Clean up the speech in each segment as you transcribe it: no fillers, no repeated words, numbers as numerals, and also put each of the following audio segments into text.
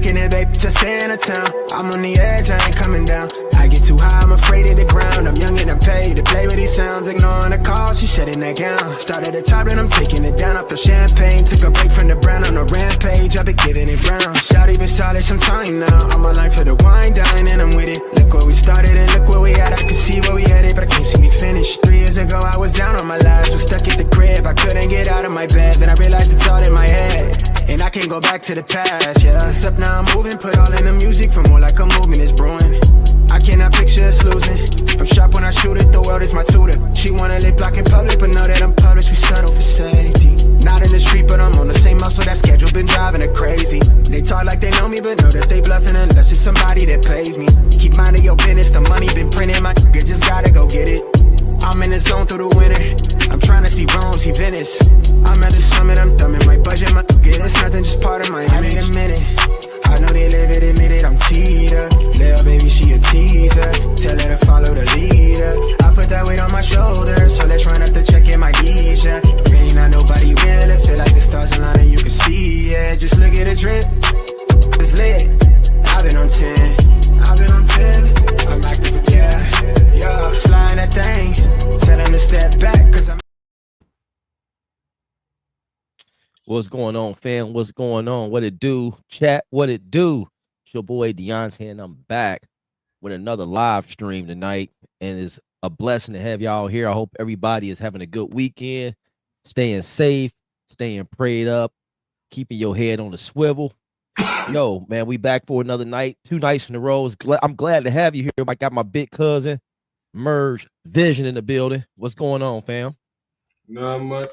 kicking it, baby, just stay in the town. I'm on the edge, I ain't coming down. I get too high, I'm afraid of the ground. I'm young and I'm paid to play with these sounds. Ignoring the call, she shedding that gown. Started at the top and I'm taking it down. Up the champagne, took a break from the brown on a rampage. I've been giving it brown. Shawty been solid some time now. I'm a life for the wine, dine, and I'm with it. Look where we started and look where we at. I can see where we headed, but I can't see me finish. 3 years ago, I was down on my last. Was stuck at the crib, I couldn't get out of my bed. Then I realized it's all in my head, and I can't go back to the past. Yeah, it's up now, I'm moving. Put all in the music for more like a movement is brewing. I cannot picture us losing. I'm sharp when I shoot it, the world is my tutor. She wanna lip block in public, but know that I'm published. We settle for safety. Not in the street, but I'm on the same muscle. That schedule been driving her crazy. They talk like they know me, but know that they bluffing unless it's somebody that pays me. Keep minding your business, the money been printing. My nigga just gotta go get it. I'm in the zone through the winter. I'm trying to see Rome, see Venice. I'm at the summit, I'm thumbing my budget. My nigga, it's nothing, just part of my image. I need a minute. I know they live it, admit it, I'm teeter. Little baby, she a teaser. Tell her to follow the leader. I put that weight on my shoulders, so let's run up the check in my D's, yeah. Really not nobody real, it feel like the stars align and you can see, yeah. Just look at the drip, it's lit. I've been on 10, I've been on 10. I'm active again, yeah. Sliding that thing, tell them to step back, cause I'm... What's going on, fam? What's going on? What it do? Chat, what it do? It's your boy Deontay, and I'm back with another live stream tonight. And it's a blessing to have y'all here. I hope everybody is having a good weekend, staying safe, staying prayed up, keeping your head on the swivel. Yo, man, we back for another night, 2 nights in a row. I'm glad to have you here. I got my big cousin, Merge Vision, in the building. What's going on, fam? Not much.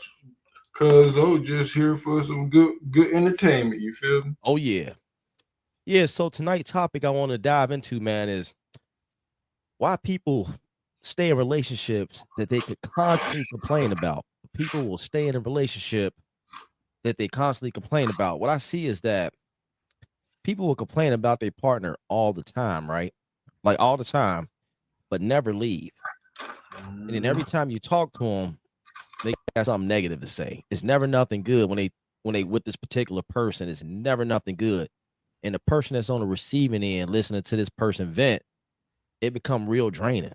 Cuz just here for some good entertainment, you feel me? Oh yeah. Yeah, so tonight's topic I want to dive into, man, is why people stay in relationships that they could constantly complain about. People will stay in a relationship that they constantly complain about. What I see is that people will complain about their partner all the time, right? Like all the time, but never leave. And then every time you talk to them, they got something negative to say. It's never nothing good when they with this particular person. It's never nothing good. And the person that's on the receiving end listening to this person vent, it become real draining.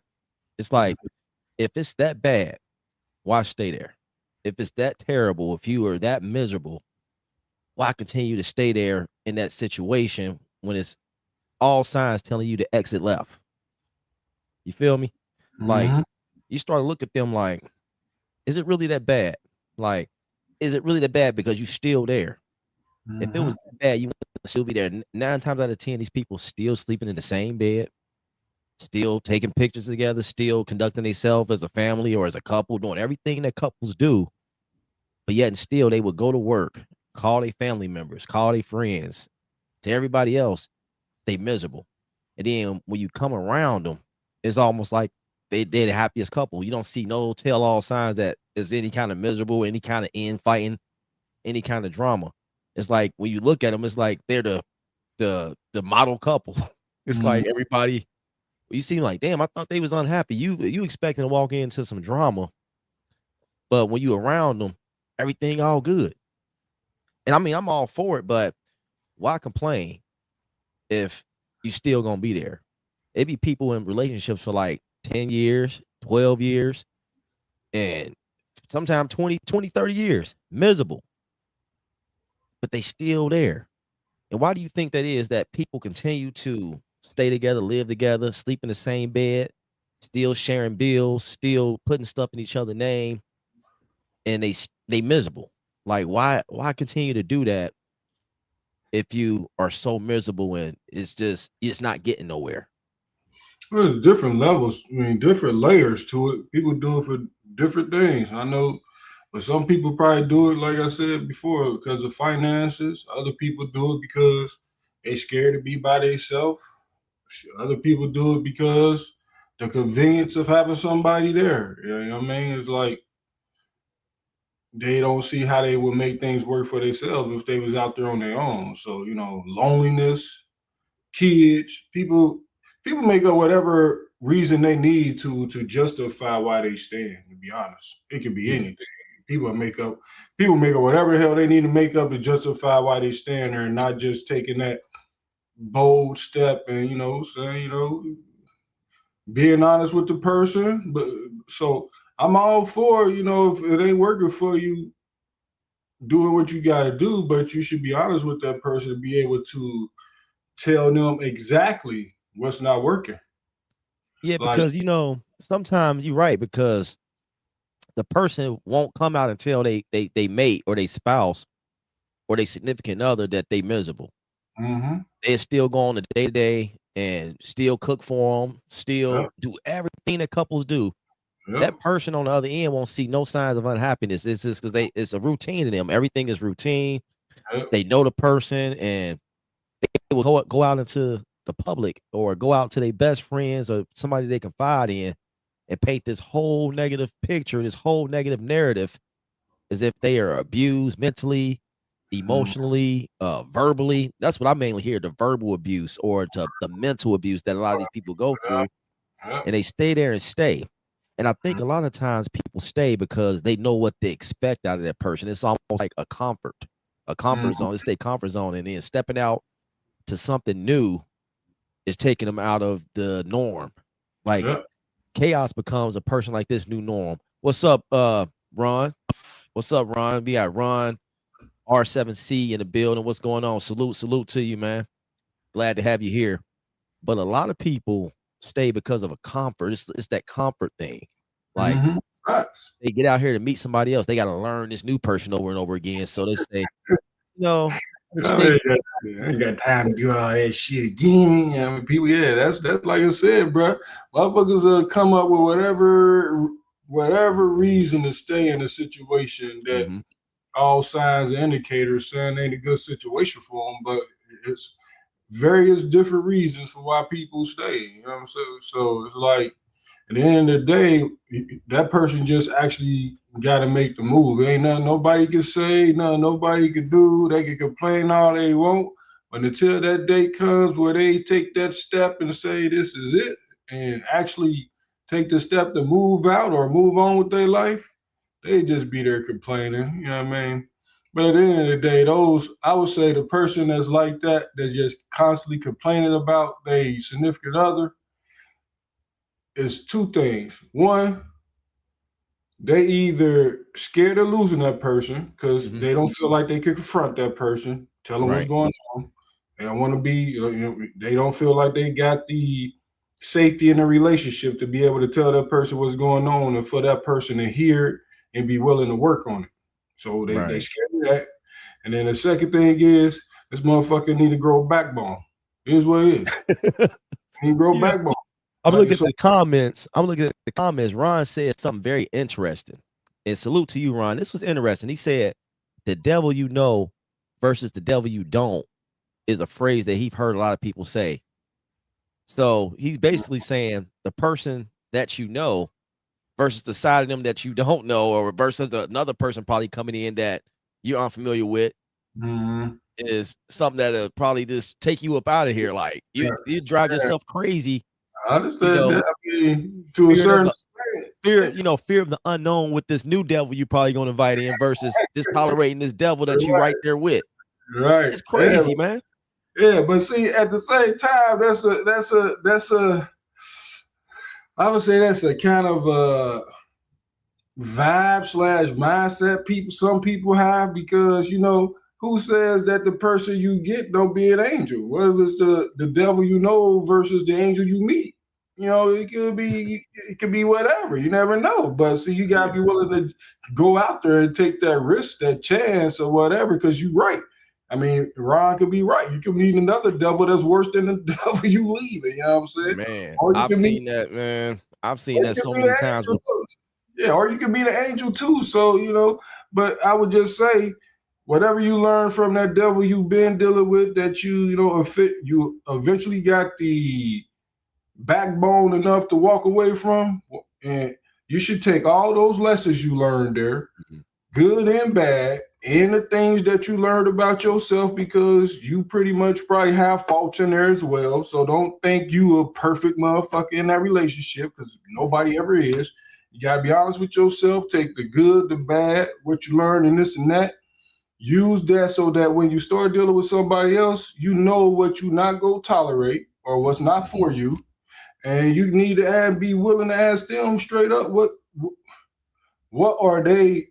It's like, if it's that bad, why stay there? If it's that terrible, if you are that miserable, why continue to stay there in that situation when it's all signs telling you to exit left? You feel me? Like, you start to look at them like, is it really that bad? Like, is it really that bad because you still there? If it was that bad, you would still be there. 9 times out of 10, these people still sleeping in the same bed, still taking pictures together, still conducting themselves as a family or as a couple, doing everything that couples do. But yet and still, they would go to work, call their family members, call their friends. To everybody else, they miserable. And then when you come around them, it's almost like they're the happiest couple. You don't see no tell-all signs that there's any kind of miserable, any kind of infighting, any kind of drama. It's like when you look at them, it's like they're the model couple. It's like everybody, you seem like, damn, I thought they was unhappy. You expecting to walk into some drama, but when you around them, everything all good. And I mean, I'm all for it, but why complain if you still gonna be there? It be people in relationships for like 10 years, 12 years, and sometimes 20, 30 years, miserable, but they still there. And why do you think that is, that people continue to stay together, live together, sleep in the same bed, still sharing bills, still putting stuff in each other's name, and they miserable? Like, why continue to do that if you are so miserable and it's not getting nowhere? Well, there's different levels. I mean, different layers to it. People do it for different things. I know, but some people probably do it, like I said before, because of finances. Other people do it because they scared to be by themselves. Other people do it because the convenience of having somebody there. You know what I mean? It's like they don't see how they would make things work for themselves if they was out there on their own. So, loneliness, kids, people make up whatever reason they need to justify why they stand, to be honest. It could be anything. People make up whatever the hell they need to make up to justify why they stand there, and not just taking that bold step and, you know, saying, you know, being honest with the person. But so I'm all for, you know, if it ain't working for you, doing what you got to do, but you should be honest with that person to be able to tell them exactly what's not working. Yeah, Like, because you know, sometimes you're right because the person won't come out and tell they mate or they spouse or they significant other that they miserable. mm-hmm. They still go on the day to day and still cook for them, Yep, still do everything that couples do. yep, That person on the other end won't see no signs of unhappiness. It's just because it's a routine to them. Everything is routine. yep, They know the person and they will go out into the public or go out to their best friends or somebody they confide in and paint this whole negative picture, this whole negative narrative as if they are abused mentally, mm, emotionally, verbally. That's what I mainly hear, the verbal abuse or the mental abuse that a lot of these people go yep, through, yep, and they stay there and stay. And I think mm, a lot of times people stay because they know what they expect out of that person. It's almost like a comfort mm, zone. It's their comfort zone. And then stepping out to something new is taking them out of the norm. Like yep. chaos becomes a person like this new norm. What's up, Ron? What's up, Ron? We got Ron R7C in the building. What's going on? Salute to you, man. Glad to have you here. But a lot of people stay because of a comfort. It's that comfort thing. Like Mm-hmm. Facts. they get out here to meet somebody else. They got to learn this new person over and over again. So they say, no, I'm gonna I stay. mean, I ain't got time to do all that shit again. I mean, people, yeah, that's like I said, bro. Motherfuckers come up with whatever reason to stay in a situation that Mhm. all signs and indicators saying ain't a good situation for them, but it's various different reasons for why people stay. You know what I'm saying? So it's like at the end of the day, that person just actually got to make the move. Ain't nothing nobody can say, nothing nobody can do. They can complain all they want, but until that day comes where they take that step and say this is it, and actually take the step to move out or move on with their life, they just be there complaining. You know what I mean? But at the end of the day, those I would say the person that's like that, that's just constantly complaining about their significant other, is two things. One, they either scared of losing that person because Mhm. they don't feel like they can confront that person, tell them what's Right. going on. They don't want to be, they don't feel like they got the safety in the relationship to be able to tell that person what's going on and for that person to hear it and be willing to work on it. So they Right. scared of that. And then the second thing is this motherfucker need to grow backbone. Here's what it is. He need to grow Yeah. backbone. I'm Like looking at so the comments. I'm looking at the comments. Ron said something very interesting. And salute to you, Ron. This was interesting. He said, the devil you know versus the devil you don't is a phrase that he's heard a lot of people say. So he's basically saying the person that you know versus the side of them that you don't know, or versus another person probably coming in that you're unfamiliar with, mhm. is something that'll probably just take you up out of here. Like you drive Yeah, yourself crazy, I you understand know, that. I mean, to a fearing of certain the extent. fear of the unknown with this new devil you probably gonna invite in versus just tolerating this devil that you right Right, there with. right. It's crazy, man. Yeah, but see, at the same time, I would say that's a kind of a vibe slash mindset some people have because who says that the person you get don't be an angel? What if it's the devil you know versus the angel you meet? It could be whatever. You never know. But see, you gotta Yeah. be willing to go out there and take that risk, that chance, or whatever, because you're right. I mean, Ron could be right. You could meet another devil that's worse than the devil you leaving. You know what I'm saying? Man, Or you I've can meet, seen that, man. I've seen or you that can so be the many times. angel too. Yeah, or you can be the angel too. So but I would just say, whatever you learn from that devil you've been dealing with, that you eventually got the backbone enough to walk away from, and you should take all those lessons you learned there, Mhm. good and bad, and the things that you learned about yourself, because you pretty much probably have faults in there as well. So don't think you a perfect motherfucker in that relationship, because nobody ever is. You gotta be honest with yourself, take the good, the bad, what you learned and this and that, use that so that when you start dealing with somebody else, you know what you not gonna tolerate or what's not for you, and you need to be willing to ask them straight up what are they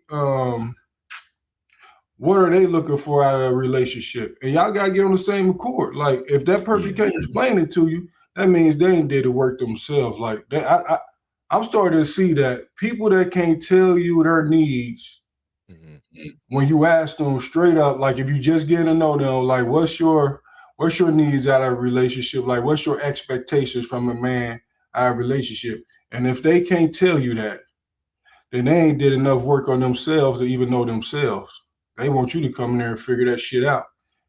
looking for out of a relationship, and y'all gotta get on the same accord. Like if that person can't explain it to you, that means they ain't did the work themselves. Like that, I'm starting to see that people that can't tell you their needs. When you ask them straight up, like if you just getting to know them, like what's your needs out of a relationship? Like what's your expectations from a man out of a relationship? And if they can't tell you that, then they ain't did enough work on themselves to even know themselves. They want you to come in there and figure that shit out.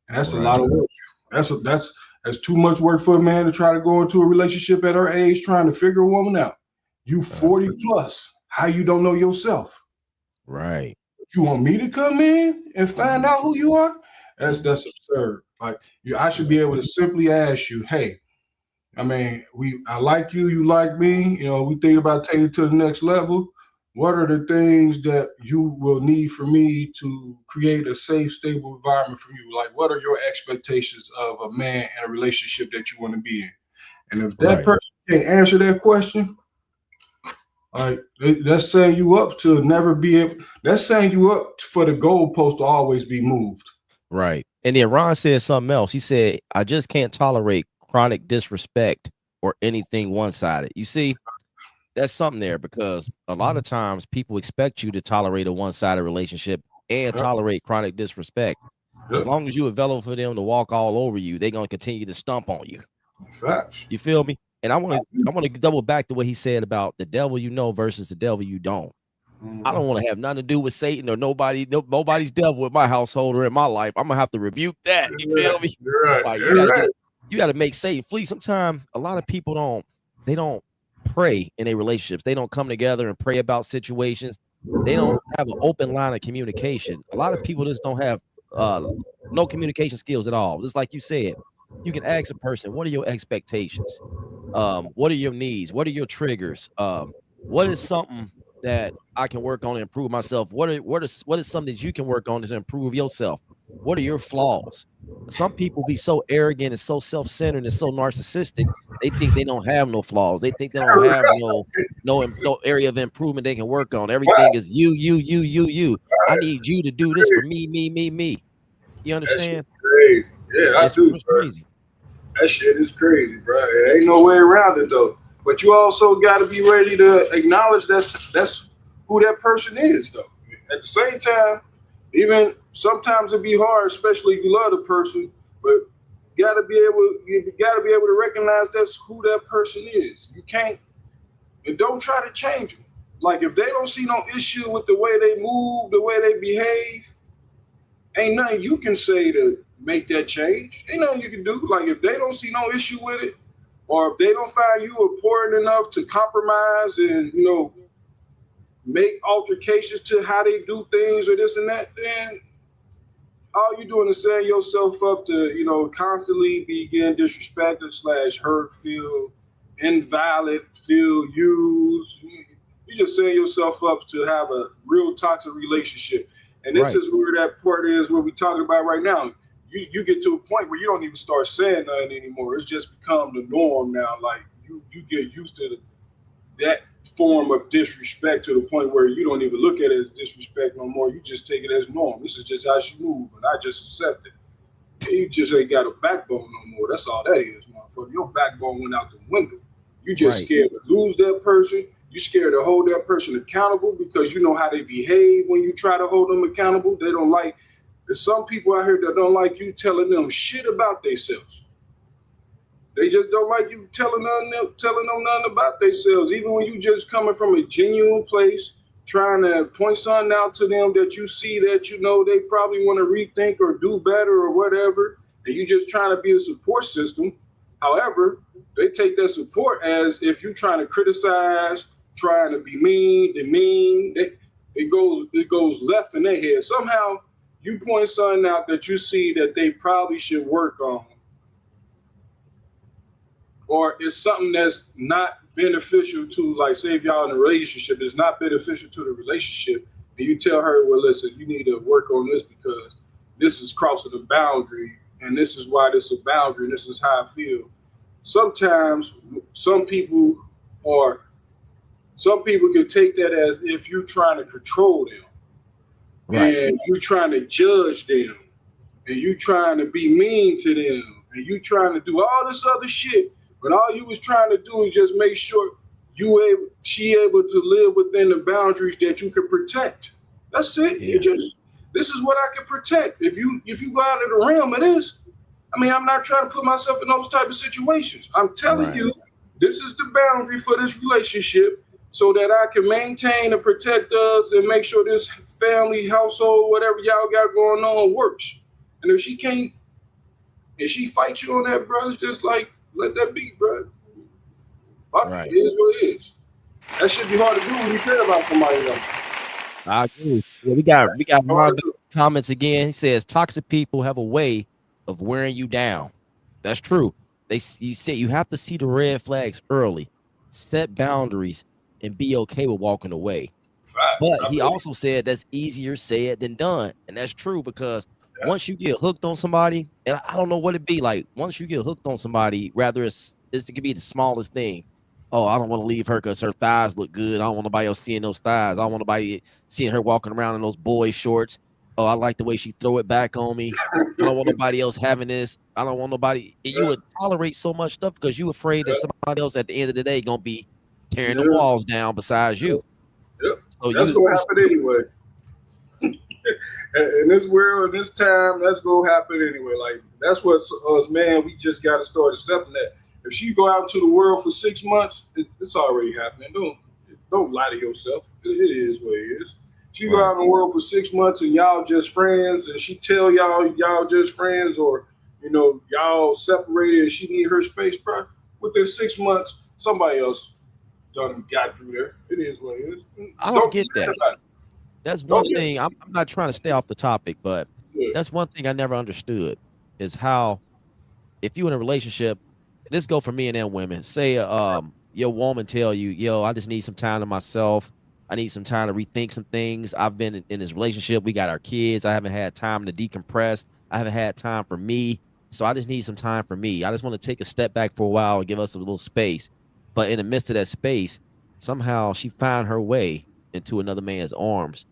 And that's a lot of work. That's too much work for a man to try to go into a relationship at our age trying to figure a woman out. You 40 plus, how you don't know yourself? Right. You want me to come in and find out who you are? That's absurd. Like I should be able to simply ask you, hey, I mean, I like you, you like me, you know, we think about taking it to the next level. What are the things that you will need for me to create a safe, stable environment for you? Like, what are your expectations of a man in a relationship that you want to be in? And if that person can't answer that question, that's setting you up to never be able. That's setting you up for the goalpost to always be moved. Right. And then Ron said something else. He said, "I just can't tolerate chronic disrespect or anything one-sided." You see, that's something there because a lot of times people expect you to tolerate a one-sided relationship and tolerate chronic disrespect. As long as you available for them to walk all over you, they're gonna continue to stomp on you. Facts. You feel me? And I want to double back to what he said about the devil you know versus the devil you don't. I don't want to have nothing to do with Satan or nobody's devil in my household or in my life. I'm gonna have to rebuke that. You feel me? You're right. Like, you gotta make Satan flee. Sometimes a lot of people don't pray in their relationships. They don't come together and pray about situations. They don't have an open line of communication. A lot of people just don't have no communication skills at all. Just like you said, you can ask a person, what are your expectations? What are your needs? What are your triggers? What is something that I can work on to improve myself? What is something that you can work on to improve yourself? What are your flaws? Some people be so arrogant and so self-centered and so narcissistic, they think they don't have no flaws. They think they don't have no area of improvement they can work on. Everything is you. I need you to do this for me. You understand? Crazy. Yeah, I do. Crazy. That shit is crazy, bro. There ain't no way around it though. But you also got to be ready to acknowledge that's who that person is, though. At the same time, even sometimes it be hard, especially if you love the person. But you got to be able to recognize that's who that person is. You can't, and don't try to change them. Like if they don't see no issue with the way they move, the way they behave, ain't nothing you can say to make that change. Ain't nothing you can do. Like if they don't see no issue with it, or if they don't find you important enough to compromise and, make altercations to how they do things or this and that, then all you're doing is setting yourself up to, constantly be getting disrespected / hurt, feel invalid, feel used. You're just setting yourself up to have a real toxic relationship. And this is where that part is where we're talking about right now. You get to a point where you don't even start saying nothing anymore. It's just become the norm now. Like you get used to that form of disrespect to the point where you don't even look at it as disrespect no more. You just take it as norm. This is just how she move, and I just accept it. You just ain't got a backbone no more. That's all that is, motherfucker. Your backbone went out the window. You just scared to lose that person. You scared to hold that person accountable because you know how they behave when you try to hold them accountable. They don't like. There's some people out here that don't like you telling them shit about themselves. They just don't like you telling them nothing about themselves. Even when you just coming from a genuine place, trying to point something out to them that you see that they probably want to rethink or do better or whatever, and you just trying to be a support system. However, they take that support as if you're trying to criticize, trying to be mean, demean. It goes left in their head. Somehow you point something out that you see that they probably should work on, or it's something that's not beneficial to, like, say if y'all in a relationship, it's not beneficial to the relationship, and you tell her, well, listen, you need to work on this because this is crossing the boundary, and this is why this is a boundary, and this is how I feel. Sometimes some people can take that as if you're trying to control them, Right. and you're trying to judge them, and you trying to be mean to them, and you trying to do all this other shit, but all you was trying to do is just make sure she able to live within the boundaries that you can protect. That's it. Yeah. This is what I can protect. If you go out of the realm of this, I mean, I'm not trying to put myself in those type of situations. I'm telling you, this is the boundary for this relationship, so that I can maintain and protect us and make sure this family, household, whatever y'all got going on works. And if she can't, if she fights you on that, bro, it's just like, let that be, bro. Fuck it, it is what it is. That should be hard to do when you care about somebody else. I agree. Yeah, we got Rondo comments again. He says toxic people have a way of wearing you down. That's true. You say you have to see the red flags early, set boundaries, and be okay with walking away. But he also said that's easier said than done, and that's true because once you get hooked on somebody, and I don't know what it'd be like. Once you get hooked on somebody, rather it could be the smallest thing. Oh, I don't want to leave her because her thighs look good. I don't want nobody else seeing those thighs. I don't want nobody seeing her walking around in those boy shorts. Oh, I like the way she throw it back on me. I don't want nobody else having this. I don't want nobody. You would tolerate so much stuff because you afraid that somebody else at the end of the day gonna be tearing the walls down besides you. So that's gonna happen anyway. In this world, in this time, that's gonna happen anyway. Like that's what us, man. We just gotta start accepting that. If she go out into the world for 6 months, it's already happening. Don't lie to yourself. It is what it is. She go out in the world for 6 months and y'all just friends, and she tell y'all just friends, or y'all separated and she need her space, bro. Within 6 months, somebody else done got through there. It is what it is. I don't get that. That's one thing. I'm not trying to stay off the topic, but that's one thing I never understood is how if you in a relationship. This go for men and women. Say, your woman tell you, yo, I just need some time to myself. I need some time to rethink some things. I've been in this relationship. We got our kids. I haven't had time to decompress. I haven't had time for me. So I just need some time for me. I just want to take a step back for a while and give us a little space. But in the midst of that space, somehow she found her way into another man's arms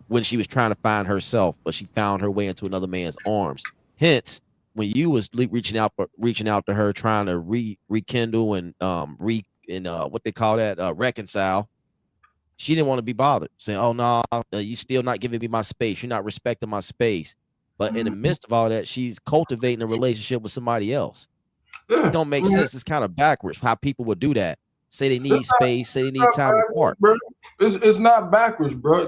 when she was trying to find herself, but she found her way into another man's arms. Hence, when you was reaching out to her, trying to rekindle and what they call that, reconcile, she didn't want to be bothered, saying, "Oh no, you still not giving me my space. You're not respecting my space." But in the midst of all that, she's cultivating a relationship with somebody else. It don't make sense. It's kind of backwards how people would do that. Say they need space. Say they need time apart. Bro. It's not backwards, bro.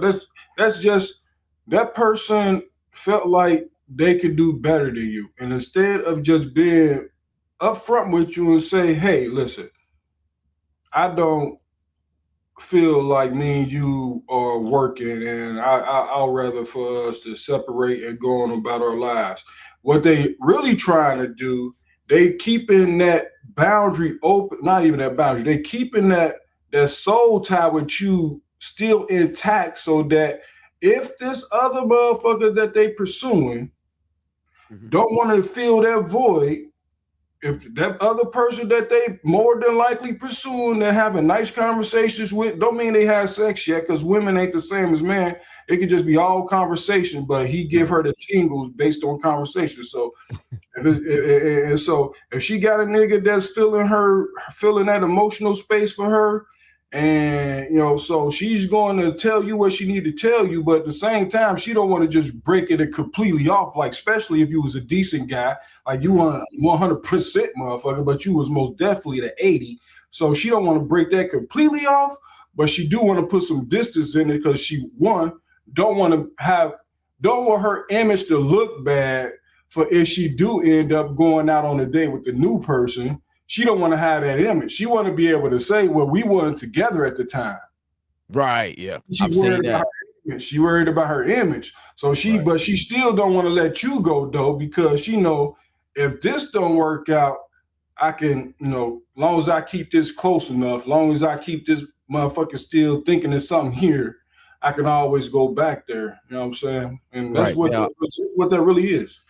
That's just that person felt like they could do better than you. And instead of just being upfront with you and say, hey, listen, I don't feel like me and you are working, and I'll rather for us to separate and go on about our lives. What they really trying to do, they keeping that boundary open, not even that boundary, they keeping that soul tie with you still intact, so that if this other motherfucker that they pursuing don't want to fill that void, if that other person that they more than likely pursuing, they're having nice conversations with, don't mean they had sex yet, because women ain't the same as men. It could just be all conversation, but he give her the tingles based on conversation. So if she got a nigga that's filling that emotional space for her, and so she's going to tell you what she need to tell you, but at the same time, she don't want to just break it completely off. Like, especially if you was a decent guy, like you want 100% motherfucker, but you was most definitely the 80. So she don't want to break that completely off, but she do want to put some distance in it, because she don't want her image to look bad for if she do end up going out on a date with the new person. She don't want to have that image. She want to be able to say, well, we weren't together at the time. Right, yeah. She worried about her image. So but she still don't want to let you go, though, because she know if this don't work out, I can, long as I keep this close enough, long as I keep this motherfucker still thinking there's something here, I can always go back there. You know what I'm saying? And that's Right. Now, what that really is.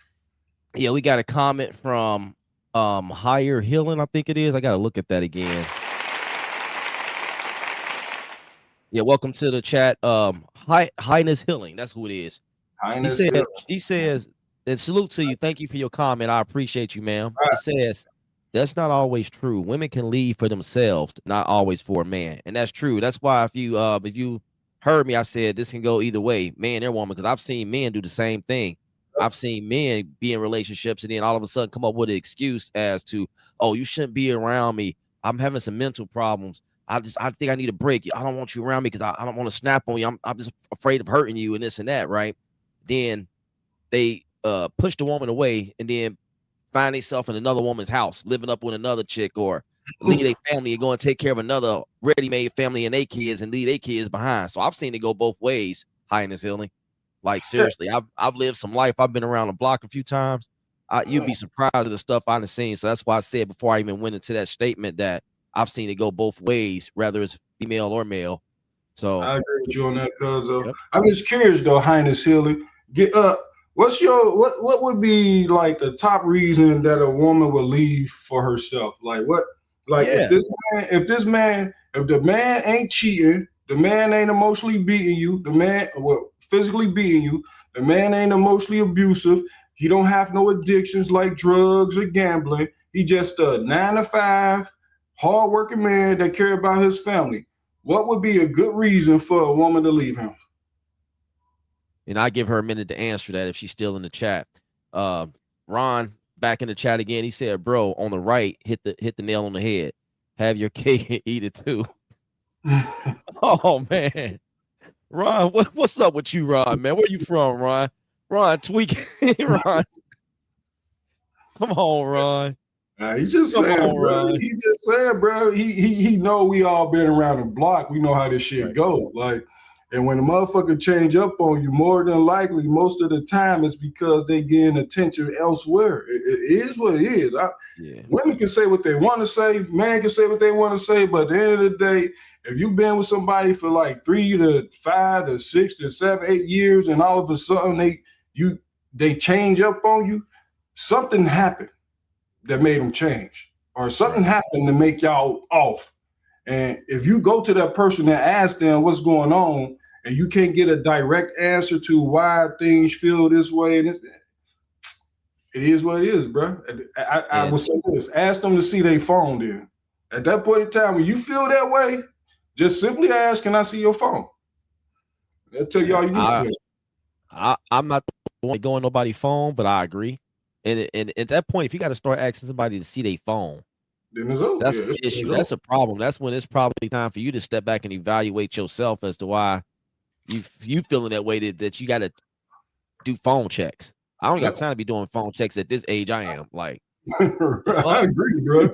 yeah, we got a comment from Higher Healing, I think it is. I gotta look at that again. Yeah, welcome to the chat. Highness Healing, that's who it is. Highness Hill. She says, and salute to you. Thank you for your comment. I appreciate you, ma'am. It says that's not always true. Women can leave for themselves, not always for a man. And that's true. That's why if you heard me, I said this can go either way, man or woman, because I've seen men do the same thing. I've seen men be in relationships and then all of a sudden come up with an excuse as to, oh, you shouldn't be around me. I'm having some mental problems. I think I need a break. I don't want you around me because I don't want to snap on you. I'm just afraid of hurting you and this and that, right? Then they push the woman away and then find themselves in another woman's house, living up with another chick, or leave their family and go and take care of another ready-made family and their kids and leave their kids behind. So I've seen it go both ways, Highness Healing. Like seriously, I've lived some life. I've been around the block a few times. You'd be surprised at the stuff I've seen. So that's why I said before I even went into that statement that I've seen it go both ways, whether it's female or male. So I agree with you on that, cuz yep. I'm just curious though, Highness Healing. What's what would be like the top reason that a woman would leave for herself? Like what if the man ain't cheating, the man ain't emotionally beating you, the man physically beating you, the man ain't emotionally abusive, he don't have no addictions like drugs or gambling. He just a 9-to-5 hardworking man that care about his family. What would be a good reason for a woman to leave him? And I give her a minute to answer that if she's still in the chat. Ron back in the chat again. He said, "Bro, on the right, hit the nail on the head. Have your cake and eat it too." Oh man, Ron, what's up with you, Ron? Man, where you from, Ron? Ron, tweak, Ron. Come on, Ron. He just saying, bro. He just saying, bro. He know we all been around the block. We know how this shit go. Like, and when a motherfucker change up on you, more than likely, most of the time, it's because they getting attention elsewhere. It is what it is. Women can say what they want to say. Man can say what they want to say. But at the end of the day, if you've been with somebody for like 3 to 5 to 6 to 7, 8 years, and all of a sudden they change up on you, something happened that made them change, or something happened to make y'all off. And if you go to that person and ask them what's going on, and you can't get a direct answer to why things feel this way, and it is what it is, bro. I will say this: ask them to see their phone. Then, at that point in time, when you feel that way, just simply ask, "Can I see your phone?" They'll tell you all you need to. I'm not going nobody's phone, but I agree. And at that point, if you got to start asking somebody to see their phone, then it's over. That's the issue. That's a problem. That's when it's probably time for you to step back and evaluate yourself as to why you feeling that way that you got to do phone checks. I don't got time to be doing phone checks at this age I am. Like, I agree, bro.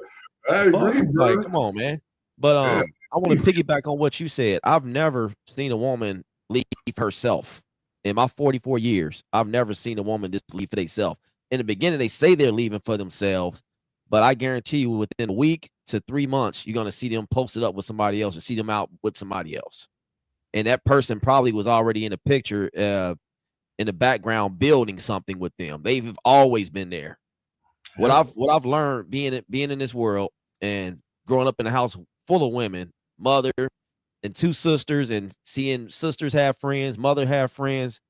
I agree, bro. Like, come on, man. But I want to piggyback on what you said. I've never seen a woman leave herself. In my 44 years, I've never seen a woman just leave for themselves. In the beginning, they say they're leaving for themselves, but I guarantee you within a week to 3 months, you're going to see them posted up with somebody else or see them out with somebody else. And that person probably was already in the picture in the background building something with them. They've always been there. What I've learned being in this world and growing up in a house full of women, mother and 2 sisters, and seeing sisters have friends, mother have friends.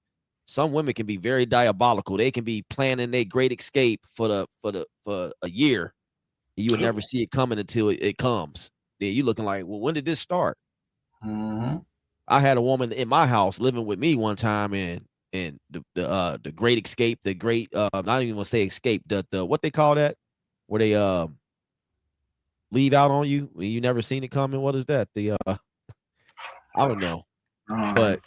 Some women can be very diabolical. They can be planning their great escape for a year. You would never see it coming until it comes. Then you looking like, well, when did this start? Mm-hmm. I had a woman in my house living with me one time, and the great escape, the great not even gonna say escape, the what they call that, where they leave out on you when you never seen it coming. What is that? The I don't know, but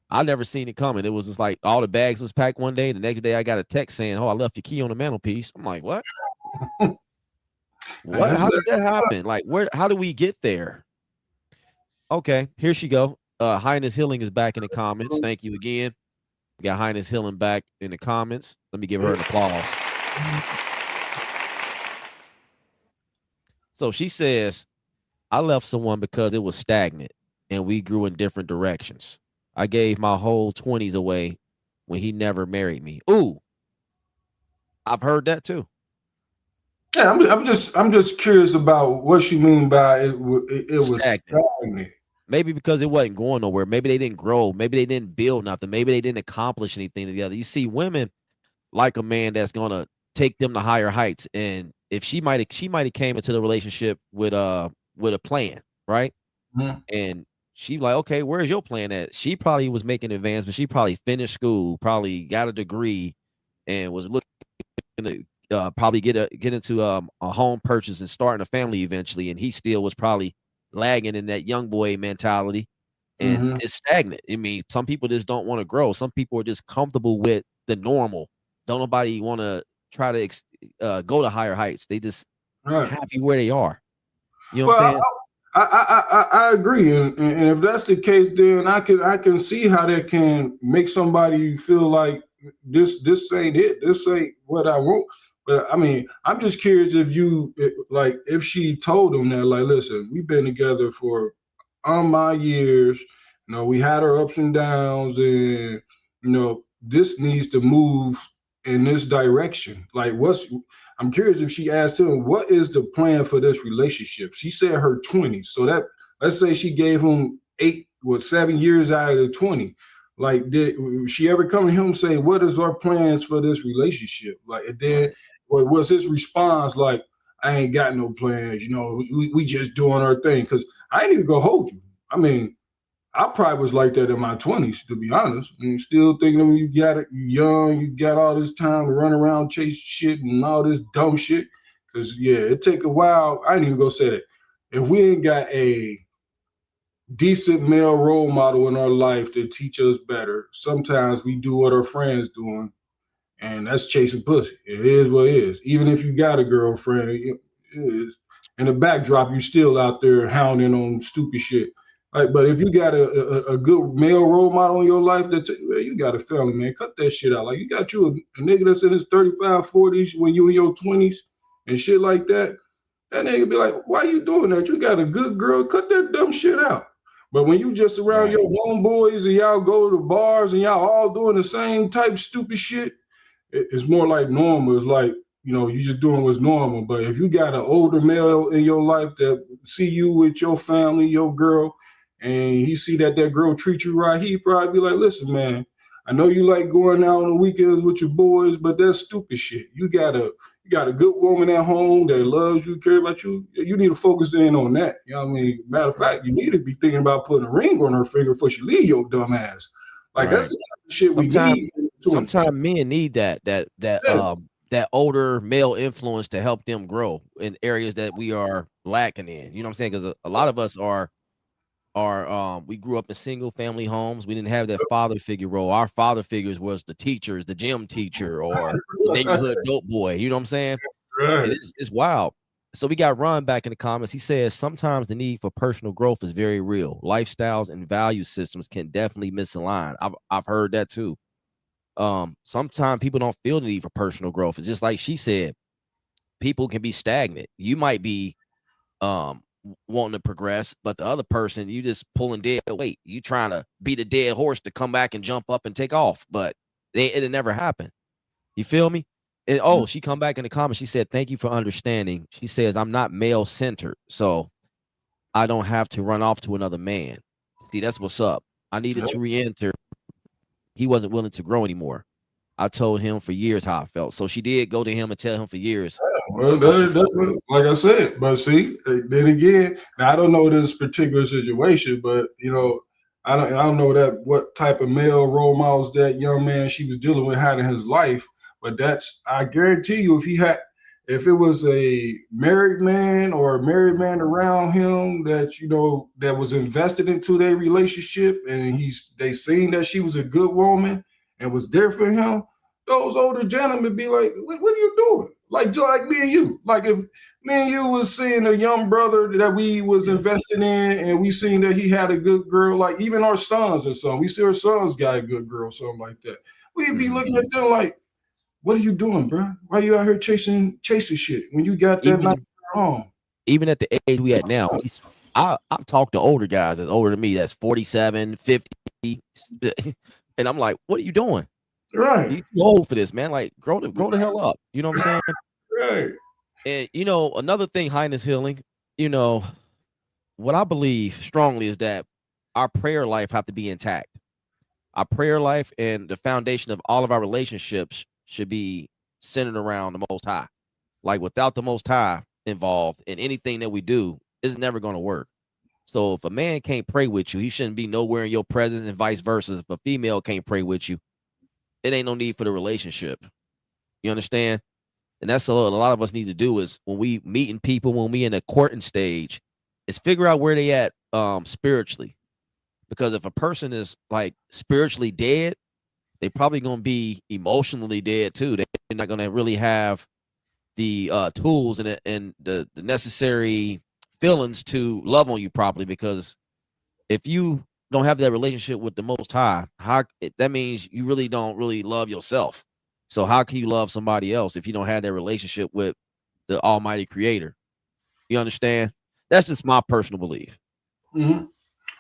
I never seen it coming. It was just like all the bags was packed one day. The next day I got a text saying, "Oh, I left your key on the mantelpiece." I'm like, what? What? How does that happen? Like, how do we get there? Okay, here she go. Highness Healing is back in the comments. Thank you again. We got Highness Healing back in the comments. Let me give her an applause. So she says, I left someone because it was stagnant and we grew in different directions. I gave my whole 20s away when he never married me. Ooh, I've heard that too. Yeah, I'm just curious about what you mean by it was Stagnant. stagnant. Maybe because it wasn't going nowhere. Maybe they didn't grow. Maybe they didn't build nothing. Maybe they didn't accomplish anything together. You see, women like a man that's gonna take them to higher heights. And if she might have came into the relationship with a plan, right? Mhm. And she like, okay, where's your plan at? She probably was making advancements. She probably finished school, probably got a degree, and was looking to probably get into a home purchase and starting a family eventually. And he still was probably lagging in that young boy mentality, and Mhm. it's stagnant. I mean, some people just don't want to grow. Some people are just comfortable with the normal. Don't nobody want to try to go to higher heights. They just Right. happy where they are. You know what I'm Well, saying? I agree, and if that's the case, then I can see how that can make somebody feel like this ain't it. This ain't what I want. But I mean, I'm just curious if like if she told him that, like, listen, we've been together for on my years. You know, we had our ups and downs, and this needs to move in this direction. Like, I'm curious if she asked him, what is the plan for this relationship? She said her 20s. So that, let's say she gave him 7 years out of the 20. Like, did she ever come to him and say, what is our plans for this relationship? Like, and then Right. what was his response? Like, I ain't got no plans. We just doing our thing. Because I ain't even gonna hold you. I mean, I probably was like that in my 20s, to be honest. And still thinking when you got it, you young, you got all this time to run around, chase shit and all this dumb shit. Cause yeah, it take a while. I ain't even gonna say that. If we ain't got a decent male role model in our life to teach us better, sometimes we do what our friends doing, and that's chasing pussy. It is what it is. Even if you got a girlfriend, it is. In the backdrop, you still out there hounding on stupid shit. Like, but if you got a good male role model in your life, man, you got a family, man. Cut that shit out. Like, you got you a nigga that's in his 35, 40s when you in your 20s and shit like that. That nigga be like, why you doing that? You got a good girl. Cut that dumb shit out. But when you just around Right. your homeboys and y'all go to bars and y'all all doing the same type stupid shit, it's more like normal. It's like, you just doing what's normal. But if you got an older male in your life that see you with your family, your girl, and he see that girl treat you right, he probably be like, listen, man, I know you like going out on the weekends with your boys, but that's stupid shit. You got a good woman at home that loves you, care about you. You need to focus in on that. You know what I mean? Matter of fact, you need to be thinking about putting a ring on her finger before she leave your dumb ass. Like, that's Right. the kind of shit we Sometimes need to. sometimes men need that older male influence to help them grow in areas that we are lacking in. You know what I'm saying? Because a lot of us are we grew up in single family homes. We didn't have that father figure role. Our father figures was the teachers, the gym teacher, or the neighborhood dope boy. You know what I'm saying? Right. It's wild. So we got Ron back in the comments. He says sometimes the need for personal growth is very real. Lifestyles and value systems can definitely misalign. I've heard that too. Sometimes people don't feel the need for personal growth. It's just like she said, people can be stagnant. You might be wanting to progress, but the other person, you just pulling dead weight. You trying to beat a dead horse to come back and jump up and take off, but it'll never happen. You feel me? And Mhm. she come back in the comments. She said, "Thank you for understanding." She says, "I'm not male centered, so I don't have to run off to another man." See, that's what's up. I needed to re-enter. He wasn't willing to grow anymore. I told him for years how I felt. So she did go to him and tell him for years Well, how she that's felt. like I said. But see, then again, now I don't know this particular situation, but I don't know that what type of male role models that young man she was dealing with had in his life. But I guarantee you, if it was a married man or a married man around him that that was invested into their relationship, and they seen that she was a good woman and was there for him, those older gentlemen be like, what are you doing? Like, just like me and you. Like, if me and you was seeing a young brother that we was Yeah. invested in, and we seen that he had a good girl, like even our sons or something, we see our sons got a good girl, something like that. We'd be Mhm. looking at them like, what are you doing, bro? Why you out here chasing shit when you got that nice Even home? even at the age we at now, I've talked to older guys that's older than me, that's 47, 50. and I'm like, what are you doing? Right. You too old for this, man. Like, grow the hell up. You know what I'm saying? Right. And another thing, highness healing, what I believe strongly is that our prayer life have to be intact. Our prayer life and the foundation of all of our relationships should be centered around the Most High. Like, without the Most High involved in anything that we do, it's never going to work. So if a man can't pray with you, he shouldn't be nowhere in your presence, and vice versa. If a female can't pray with you, it ain't no need for the relationship. You understand? And that's a lot of us need to do is when we meeting people, when we in a courting stage, is figure out where they at spiritually. Because if a person is like spiritually dead, they probably gonna be emotionally dead too. They're not gonna really have the tools and the necessary feelings to love on you properly. Because if you don't have that relationship with the Most High, that means you really don't really love yourself. So how can you love somebody else if you don't have that relationship with the Almighty Creator? You understand? That's just my personal belief. Mm-hmm.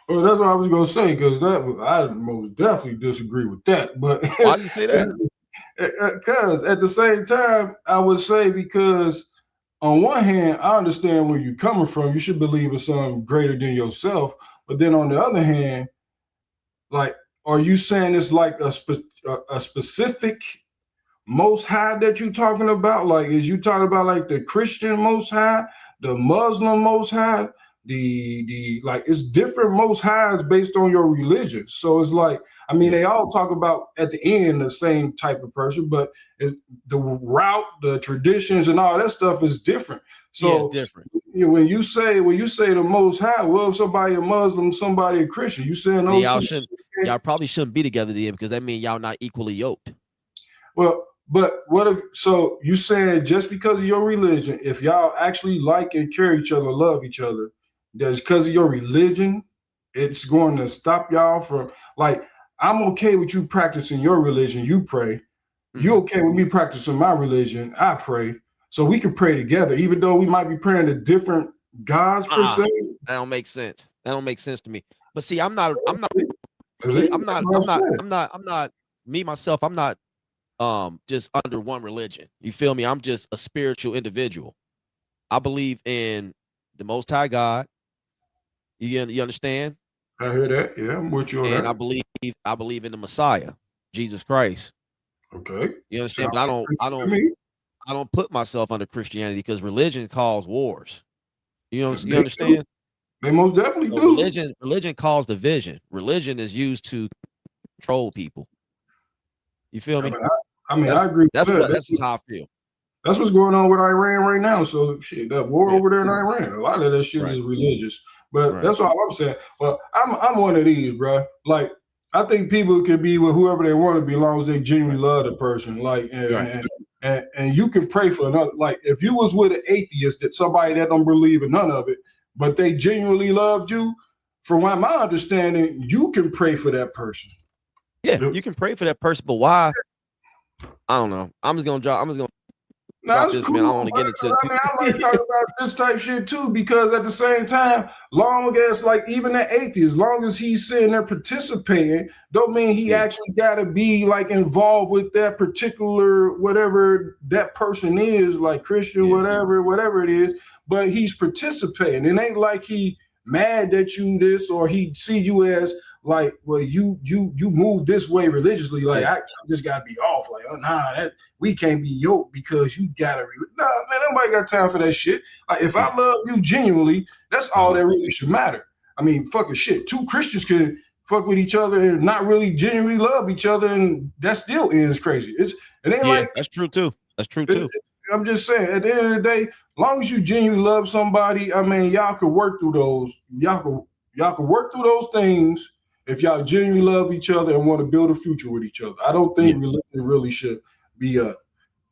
Well, that's what I was gonna say, because I most definitely disagree with that. But Why do you say that? Because at the same time, I would say, because on one hand, I understand where you're coming from. You should believe in something greater than yourself. But then on the other hand, like, are you saying it's like a specific Most High that you talking about? Like, is you talking about like the Christian Most High, the Muslim Most High, the like, it's different Most Highs based on your religion. So it's like, I mean, they all talk about at the end the same type of person, but the route, the traditions, and all that stuff is different. So yeah, it's different. When you say the Most High, well, somebody a Muslim, somebody a Christian, you saying those y'all probably shouldn't be together then, because that means y'all not equally yoked. Well, but what if, so you saying just because of your religion, if y'all actually like and care each other, love each other, that's because of your religion, it's going to stop y'all from, like, I'm okay with you practicing your religion, you pray. You okay with me practicing my religion, I pray. So we can pray together, even though we might be praying to different gods per se. That don't make sense. That don't make sense to me. But see, I'm not me myself, I'm not just under one religion. You feel me? I'm just a spiritual individual. I believe in the Most High God. You understand? I hear that. Yeah, I'm with you on that. And I believe in the Messiah, Jesus Christ. Okay. You understand? But I don't put myself under Christianity, because religion causes wars. You understand? They most definitely do. Religion causes division. Religion is used to control people. You feel me? I agree. That's just how I feel. That's what's going on with Iran right now. So shit, that war over there in Iran, a lot of that shit is religious. But that's all I'm saying. Well, I'm one of these, bro. Like, I think people can be with whoever they want to be, as long as they genuinely love the person. Like, and you can pray for another. Like, if you was with an atheist, that somebody that don't believe in none of it, but they genuinely loved you, from what my understanding, you can pray for that person. Yeah, you can pray for that person, but why? I don't know. I'm just gonna drop this, cool, man. I don't want to get into it. I like talking about this type shit too, because at the same time, long as, like, even that atheist, long as he's sitting there participating, don't mean he actually got to be like involved with that particular whatever that person is, like Christian, whatever it is. But he's participating. It ain't like he mad at you this, or he see you as like, well, you move this way religiously, like I just gotta be off, like, oh nah, that we can't be yoked because you gotta nah, man, nobody got time for that shit. Like, if I love you genuinely, that's all that really should matter. I mean, fucking shit, two Christians can fuck with each other and not really genuinely love each other, and that still ends crazy. It ain't like that's true too. I'm just saying, at the end of the day, as long as you genuinely love somebody, I mean, y'all could work through those. Y'all could work through those things if y'all genuinely love each other and want to build a future with each other. I don't think religion really should be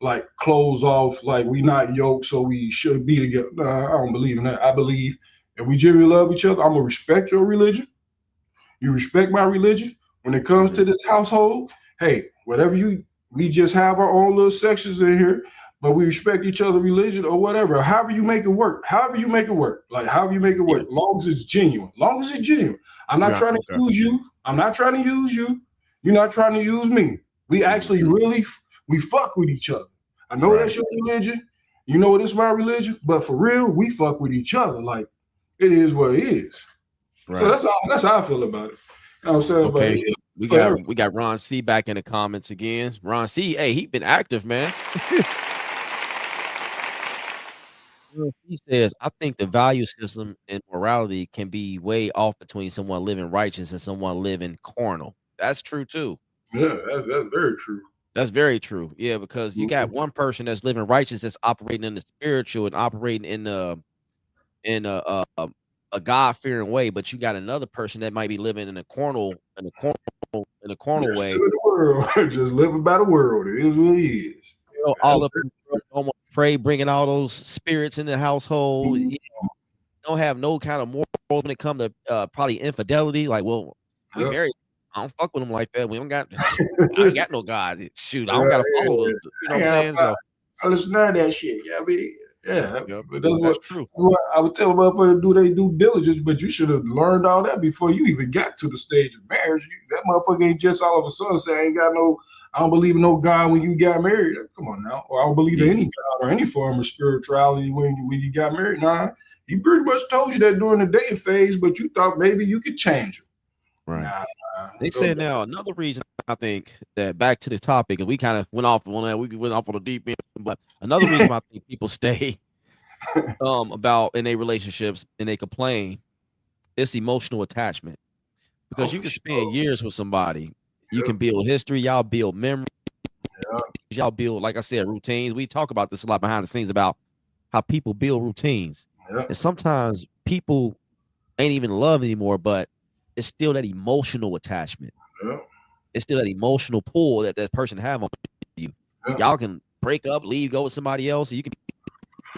like close off, like we not yoked, so we should be together. Nah, I don't believe in that. I believe if we genuinely love each other, I'm gonna respect your religion. You respect my religion. When it comes to this household, hey, whatever we just have our own little sections in here. but we respect each other's religion or whatever. However you make it work. However you make it work. Like however you make it work. Long as it's genuine. Long as it's genuine. I'm not trying to use you. I'm not trying to use you. You're not trying to use me. We actually really we fuck with each other. I know that's your religion. You know it's my religion, but for real, we fuck with each other. Like it is what it is. Right. So that's how I feel about it. You know what I'm saying? Okay. But we got Ron C back in the comments again. Ron C, hey, he been active, man. He says, I think the value system and morality can be way off between someone living righteous and someone living carnal. That's true too. Yeah, that's very true. That's very true. Yeah, because you got one person that's living righteous that's operating in the spiritual and operating in a God-fearing way, but you got another person that might be living in a carnal way. Just living by the world. It is what it is. You know, all up in the almost pray, bringing all those spirits in the household. You know, don't have no kind of morals when it comes to probably infidelity. Like, well, we married. I don't fuck with them like that. We don't got. I ain't got no God. Shoot, I don't gotta follow the. You know what I'm saying? So I listen to that shit. Yeah, I mean, but that's true. I would tell motherfuckers do they due diligence, but you should have learned all that before you even got to the stage of marriage. That motherfucker ain't just all of a sudden say I don't believe in no God when you got married. Come on now. Or I don't believe in any God or any form of spirituality when you got married. Nah, he pretty much told you that during the dating phase, but you thought maybe you could change him. Right. They said now another reason I think that back to the topic, and we kind of went off on that. We went off on the deep end, but another reason I think people stay about in their relationships and they complain, it's emotional attachment. Because you can spend years with somebody, you can build history, y'all build memories, y'all build, like I said, routines. We talk about this a lot behind the scenes about how people build routines, and sometimes people ain't even in love anymore, but it's still that emotional attachment. It's still that emotional pull that person have on you. Y'all can break up, leave, go with somebody else. You can be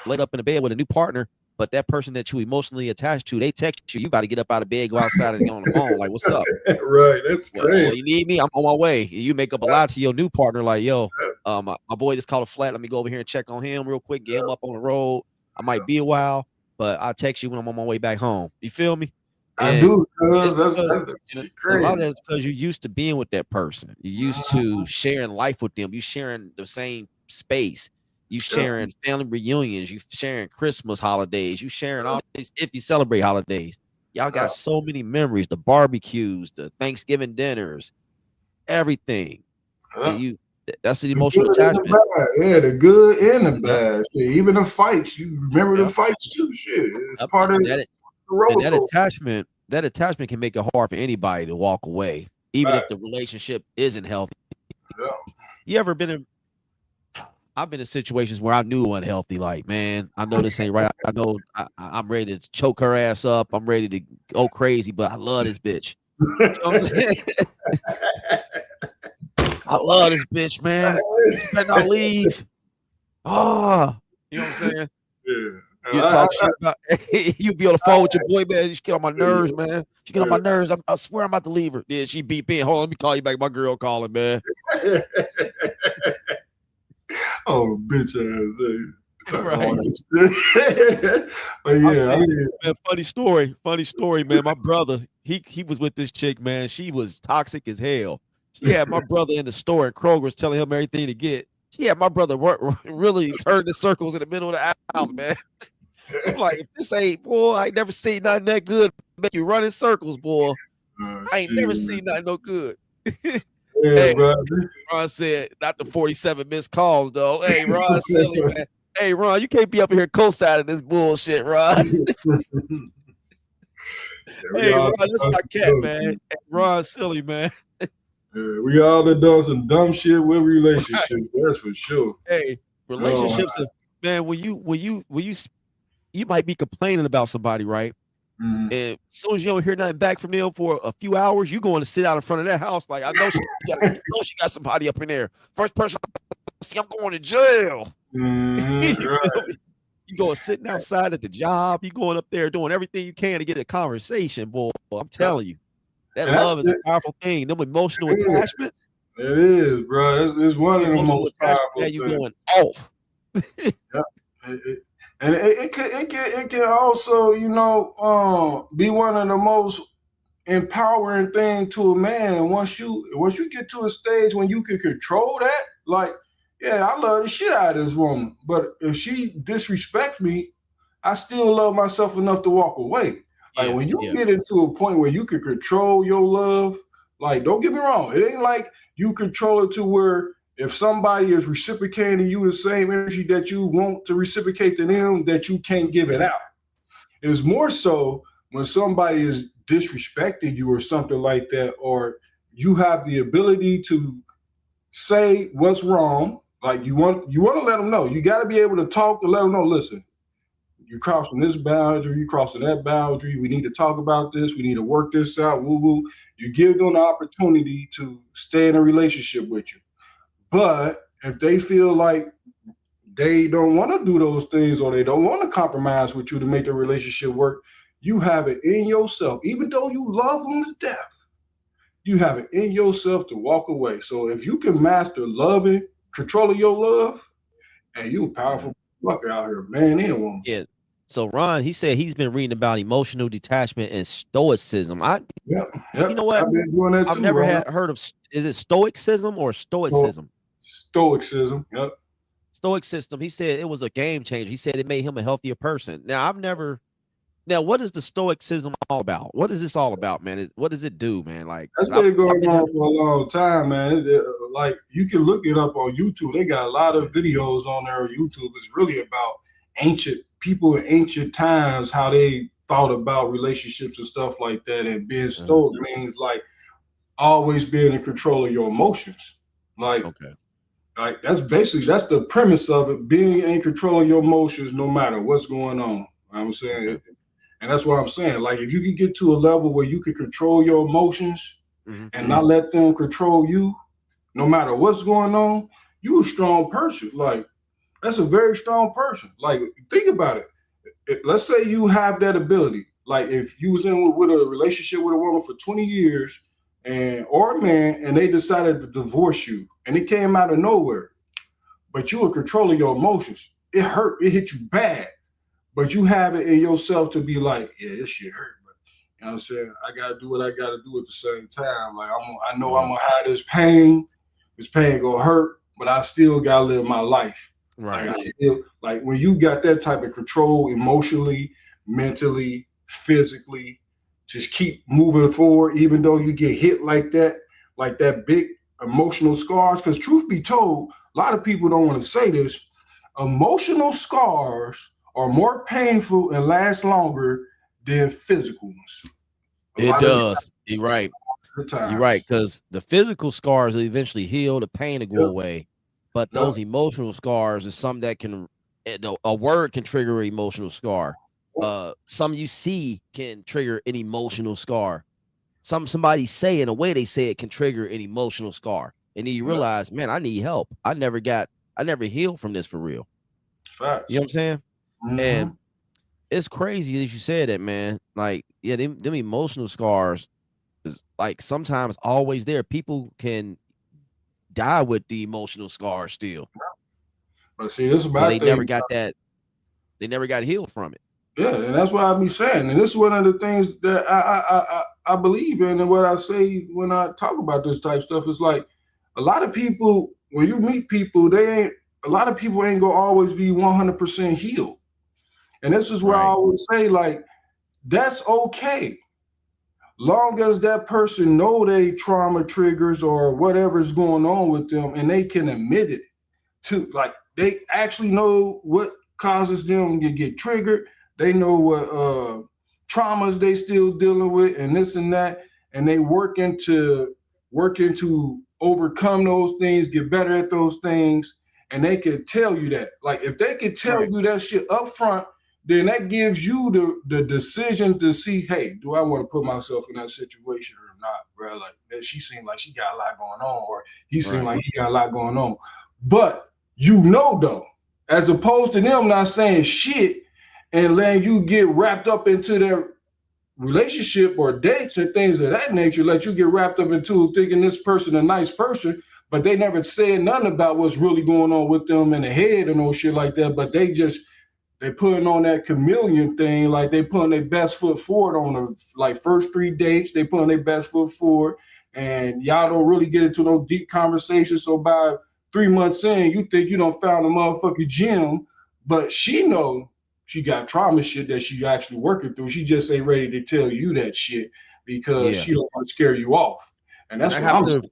laid up in the bed with a new partner, but that person that you emotionally attached to, they text you. You got to get up out of bed, go outside, and get on the phone. Like, what's up? Right. That's great. Well, you need me? I'm on my way. You make up a lie to your new partner, like, yo, my boy just called a flat. Let me go over here and check on him real quick, get him up on the road. I might be a while, but I'll text you when I'm on my way back home. You feel me? I do, because that's crazy. A lot of that's because you're used to being with that person. You're used to sharing life with them. You sharing the same space. You sharing family reunions. You sharing Christmas holidays. You sharing all these if you celebrate holidays. Y'all got so many memories, the barbecues, the Thanksgiving dinners, everything. And that's the emotional attachment. The good and the bad. Even the fights. You remember the fights too. Shit. It's part of that. And that attachment can make it hard for anybody to walk away, even if the relationship isn't healthy. You ever been in? I've been in situations where I knew it wasn't healthy. Like, man, I know this ain't right. I know I'm ready to choke her ass up. I'm ready to go crazy, but I love this bitch. You know what I'm saying? I love this bitch, man. You better not leave. Oh, you know what I'm saying? Yeah. You talk shit about you be on the phone with your boy, man. She get on my nerves, man. She get on my nerves. I swear I'm about to leave her. Yeah, she beep in. Hold on, let me call you back. My girl calling, man. Oh, bitch ass. Right. But yeah, man, funny story, man. My brother, he was with this chick, man. She was toxic as hell. She had my brother in the store at Kroger's telling him everything to get. She had my brother really turning the circles in the middle of the house, man. I'm like, if this ain't, boy, I ain't never seen nothing that good. Make you run in circles, boy. I ain't never seen nothing no good. Hey, Ron said, not the 47 missed calls, though. Hey, Ron, silly, man. Hey, Ron, you can't be up here co-signing this bullshit, Ron. Hey, Ron, that's my cat, man. Hey, Ron, silly, man. Yeah, we all have done some dumb shit with relationships. That's for sure. Hey, relationships, man. When you might be complaining about somebody, right? And as soon as you don't hear nothing back from them for a few hours, you're going to sit out in front of that house. Like, I know she got somebody up in there. First person I see, I'm going to jail. You going sitting outside at the job. You going up there doing everything you can to get a conversation, boy. I'm telling you, that love is a powerful thing. Them emotional attachments. It is, bro. It's one of the most powerful things. You going off. Yeah. It can also, be one of the most empowering thing to a man. Once you get to a stage when you can control that, like, yeah, I love the shit out of this woman, but if she disrespects me, I still love myself enough to walk away. Like when you get into a point where you can control your love, like, don't get me wrong, it ain't like you control it to where if somebody is reciprocating you the same energy that you want to reciprocate to them, that you can't give it out. It's more so when somebody is disrespecting you or something like that, or you have the ability to say what's wrong. Like you want to let them know. You got to be able to talk to let them know. Listen, you're crossing this boundary, you're crossing that boundary. We need to talk about this. We need to work this out. Woo woo. You give them the opportunity to stay in a relationship with you. But if they feel like they don't want to do those things or they don't want to compromise with you to make the relationship work, you have it in yourself, even though you love them to death, you have it in yourself to walk away. So if you can master loving, controlling your love, and you a powerful fucker out here, man and woman. Yeah. So Ron, he said he's been reading about emotional detachment and stoicism. Yep. You know what? I've been doing that too. I've never heard of, is it stoicism or stoicism? Stoicism. Yep. Stoicism. He said it was a game changer. He said it made him a healthier person. Now what is the stoicism all about? What is this all about, man? What does it do, man? Like, that's been going on for a long time, man. Like, you can look it up on YouTube. They got a lot of videos on there on YouTube. It's really about ancient people in ancient times, how they thought about relationships and stuff like that. And being stoic means like always being in control of your emotions. Like, like that's the premise of it, being in control of your emotions no matter what's going on. You know what I'm saying? And that's what I'm saying. Like, if you can get to a level where you can control your emotions and not let them control you, no matter what's going on, you a strong person. Like, that's a very strong person. Like, think about it. Let's say you have that ability. Like, if you was in with a relationship with a woman for 20 years or a man, and they decided to divorce you, and it came out of nowhere, but you were controlling your emotions. It hurt. It hit you bad. But you have it in yourself to be like, yeah, this shit hurt. But you know what I'm saying? I gotta do what I gotta do at the same time. Like, I know I'm gonna have this pain. This pain gonna hurt, but I still gotta live my life. Right. Like when you got that type of control emotionally, mentally, physically, just keep moving forward, even though you get hit like that big emotional scars. Because truth be told, a lot of people don't want to say this. Emotional scars are more painful and last longer than physical ones. It does. You're right. You're right, because the physical scars will eventually heal, the pain will go away. But those emotional scars is something that can, a word can trigger an emotional scar. Some you see can trigger an emotional scar. Somebody say in a way they say it can trigger an emotional scar. And then you realize, man, I need help. I never healed from this for real. Facts. You know what I'm saying? And it's crazy that you said that, man. Like, yeah, them emotional scars is like sometimes always there. People can die with the emotional scars still. But see, this is my thing. They never got healed from it. Yeah, and that's what I be saying. And this is one of the things that I believe in, and what I say when I talk about this type of stuff is like a lot of people, when you meet people, a lot of people ain't gonna always be 100% healed. And this is where I always say, like, that's okay. Long as that person know they trauma triggers or whatever's going on with them, and they can admit it to, like, they actually know what causes them to get triggered. They know what traumas they still dealing with and this and that, and they working to overcome those things, get better at those things, and they can tell you that. Like, if they can tell you that shit up front, then that gives you the decision to see, hey, do I want to put myself in that situation or not, bro? Like, she seemed like she got a lot going on, or he seemed like he got a lot going on. But you know, though, as opposed to them not saying shit and letting you get wrapped up into their relationship or dates and things of that nature, let you get wrapped up into thinking this person a nice person. but they never said nothing about what's really going on with them in the head and no shit like that. But they putting on that chameleon thing, like they putting their best foot forward on the like first 3 dates. They putting their best foot forward, and y'all don't really get into no deep conversation. So by 3 months in, you think you done found a motherfucking gem, but she know she got trauma shit that she actually working through. She just ain't ready to tell you that shit because she don't want to scare you off. And that's what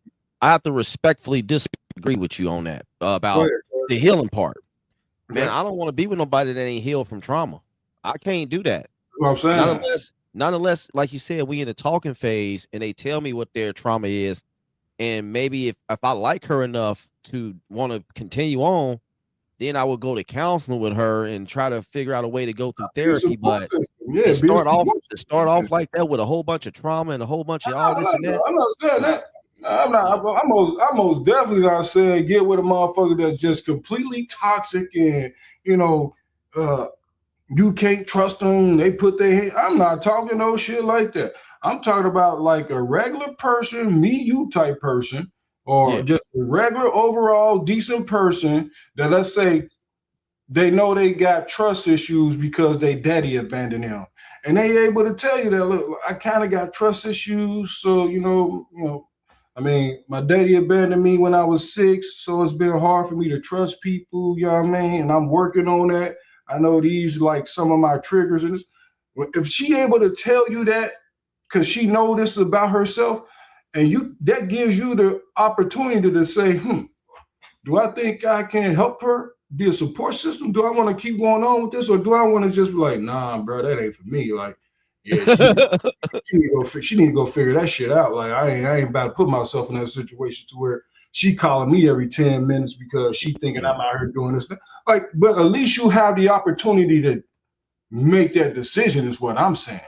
I have to respectfully disagree with you on that about the healing part. Man, I don't want to be with nobody that ain't healed from trauma. I can't do that. What I'm saying. Not unless, like you said, we in the talking phase and they tell me what their trauma is. And maybe if I like her enough to want to continue on, then I would go to counseling with her and try to figure out a way to go through therapy. But to start off like that with a whole bunch of trauma and a whole bunch of all this and that. I'm not saying that. I'm most definitely not saying get with a motherfucker that's just completely toxic and you can't trust them. They put their hand. I'm not talking no shit like that. I'm talking about like a regular person, me, you type person, or just a regular overall decent person that, let's say, they know they got trust issues because they daddy abandoned them. And they able to tell you that, look, I kind of got trust issues. So, I mean, my daddy abandoned me when I was 6, so it's been hard for me to trust people, you know what I mean? And I'm working on that. I know these like some of my triggers. And if she able to tell you that because she know this about herself, and that gives you the opportunity to say, do I think I can help her be a support system? Do I want to keep going on with this, or do I want to just be like, nah, bro, that ain't for me? Like, yeah, she need to go figure that shit out. Like, I ain't about to put myself in that situation to where she calling me every 10 minutes because she thinking I'm out here doing this thing. Like, but at least you have the opportunity to make that decision is what I'm saying.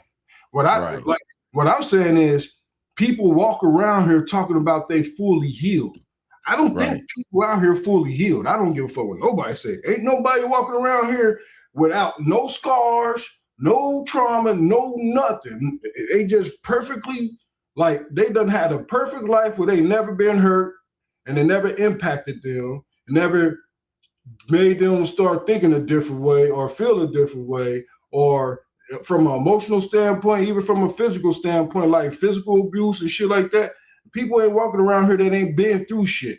What I'm saying is people walk around here talking about they fully healed. I don't think people out here fully healed. I don't give a fuck what nobody say. Ain't nobody walking around here without no scars, no trauma, no nothing. They just perfectly, like, they done had a perfect life where they never been hurt and it never impacted them, never made them start thinking a different way or feel a different way, or from an emotional standpoint, even from a physical standpoint, like physical abuse and shit like that. People ain't walking around here that ain't been through shit.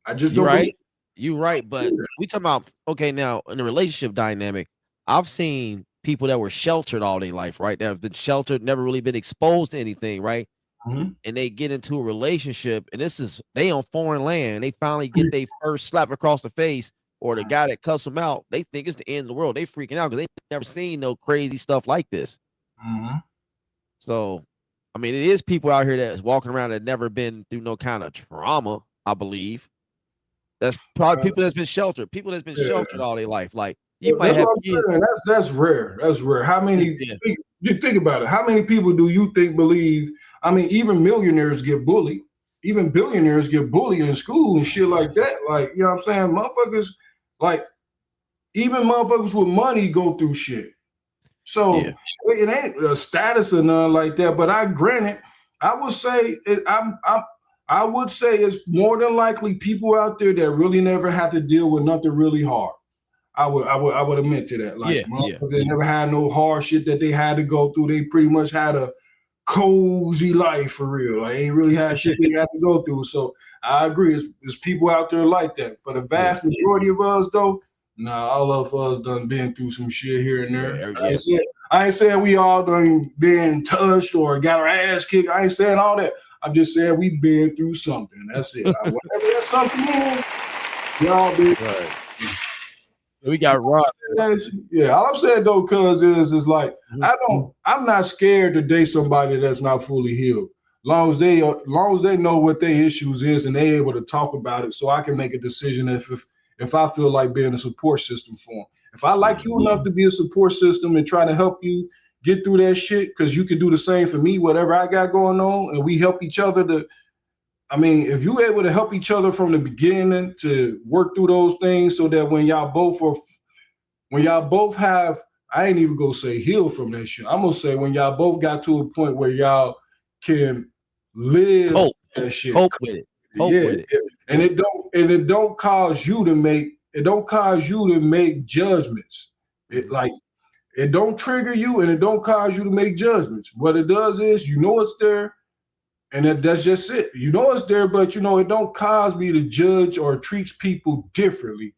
I just don't. You're right, but we talking about, okay, now in the relationship dynamic, I've seen people that were sheltered all their life, right? That have been sheltered, never really been exposed to anything, right? And they get into a relationship, and they on foreign land. They finally get their first slap across the face, or the guy that cuss them out. They think it's the end of the world. They freaking out because they never seen no crazy stuff like this. So, I mean, it is people out here that's walking around that never been through no kind of trauma, I believe. That's probably people that's been sheltered. People that's been sheltered all their life. Like, you might have kids. That's rare. That's rare. How many? You think about it. How many people do you think believe? I mean, even millionaires get bullied. Even billionaires get bullied in school and shit like that. Like, you know what I'm saying? Motherfuckers, like, even motherfuckers with money go through shit. So it ain't a status or nothing like that. But I would say I would say it's more than likely people out there that really never had to deal with nothing really hard. I would admit to that. Like, they never had no hard shit that they had to go through. They pretty much had a cozy life for real. Like, ain't really had shit they had to go through. So I agree. There's people out there like that. For the vast majority of us, though, all of us done been through some shit here and there. I ain't saying we all done been touched or got our ass kicked. I ain't saying all that. I'm just saying we've been through something. That's it. Whatever that something is, y'all been. We got robbed. Yeah, all I'm saying though, cuz is like, I'm not scared to date somebody that's not fully healed. Long as they know what their issues is and they able to talk about it, so I can make a decision if I feel like being a support system for them. If I like you enough to be a support system and try to help you get through that shit, because you can do the same for me, whatever I got going on, and we help each other if you're able to help each other from the beginning to work through those things so that when y'all both have, I ain't even gonna say heal from that shit. I'm gonna say when y'all both got to a point where y'all can live that shit. Cope with it. And it don't cause you to make judgments. It don't trigger you, and it don't cause you to make judgments. What it does is, it's there, and that's just it. It's there, but it don't cause me to judge or treat people differently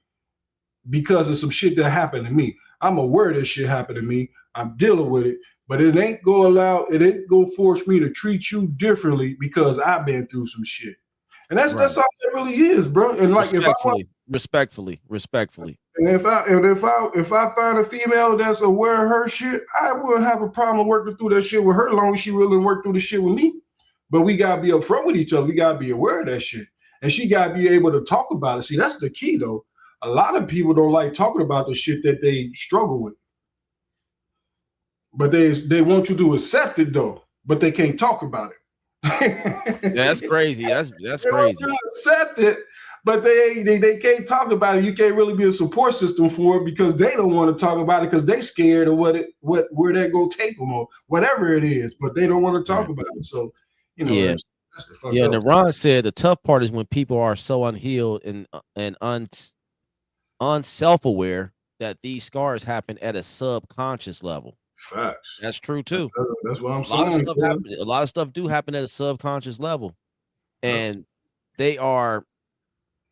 because of some shit that happened to me. I'm aware that shit happened to me. I'm dealing with it, but it ain't gonna force me to treat you differently because I've been through some shit. And that's all it really is, bro. And like respectfully. And if I find a female that's aware of her shit, I wouldn't have a problem working through that shit with her, as long as she willing to work through the shit with me. But we gotta be upfront with each other. We gotta be aware of that shit, and she gotta be able to talk about it. See, that's the key, though. A lot of people don't like talking about the shit that they struggle with, but they want you to accept it, though. But they can't talk about it. That's crazy. That's they crazy. Accept it, but they can't talk about it. You can't really be a support system for it because they don't want to talk about it because they scared of where they're gonna take them or whatever it is. But they don't want to talk about it. So that's the fuck up. And Ron said the tough part is when people are so unhealed and unself-aware that these scars happen at a subconscious level. Facts. That's true too. That's what I'm saying. A lot of stuff do happen at a subconscious level, and they are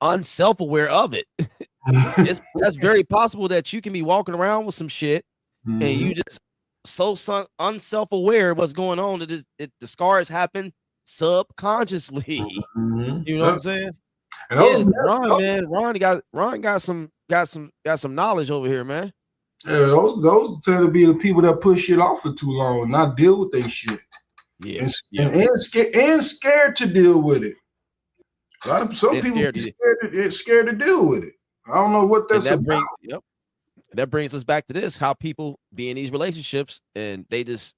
unself-aware of it. That's very possible that you can be walking around with some shit, and you just so unself-aware of what's going on that the scars happen subconsciously. You know what I'm saying? And Ron got some knowledge over here, man. Yeah, those tend to be the people that push shit off for too long and not deal with their shit. Yeah, and scared to deal with it. Some people are scared to deal with it. I don't know what that's about. That brings us back to this: how people be in these relationships and they just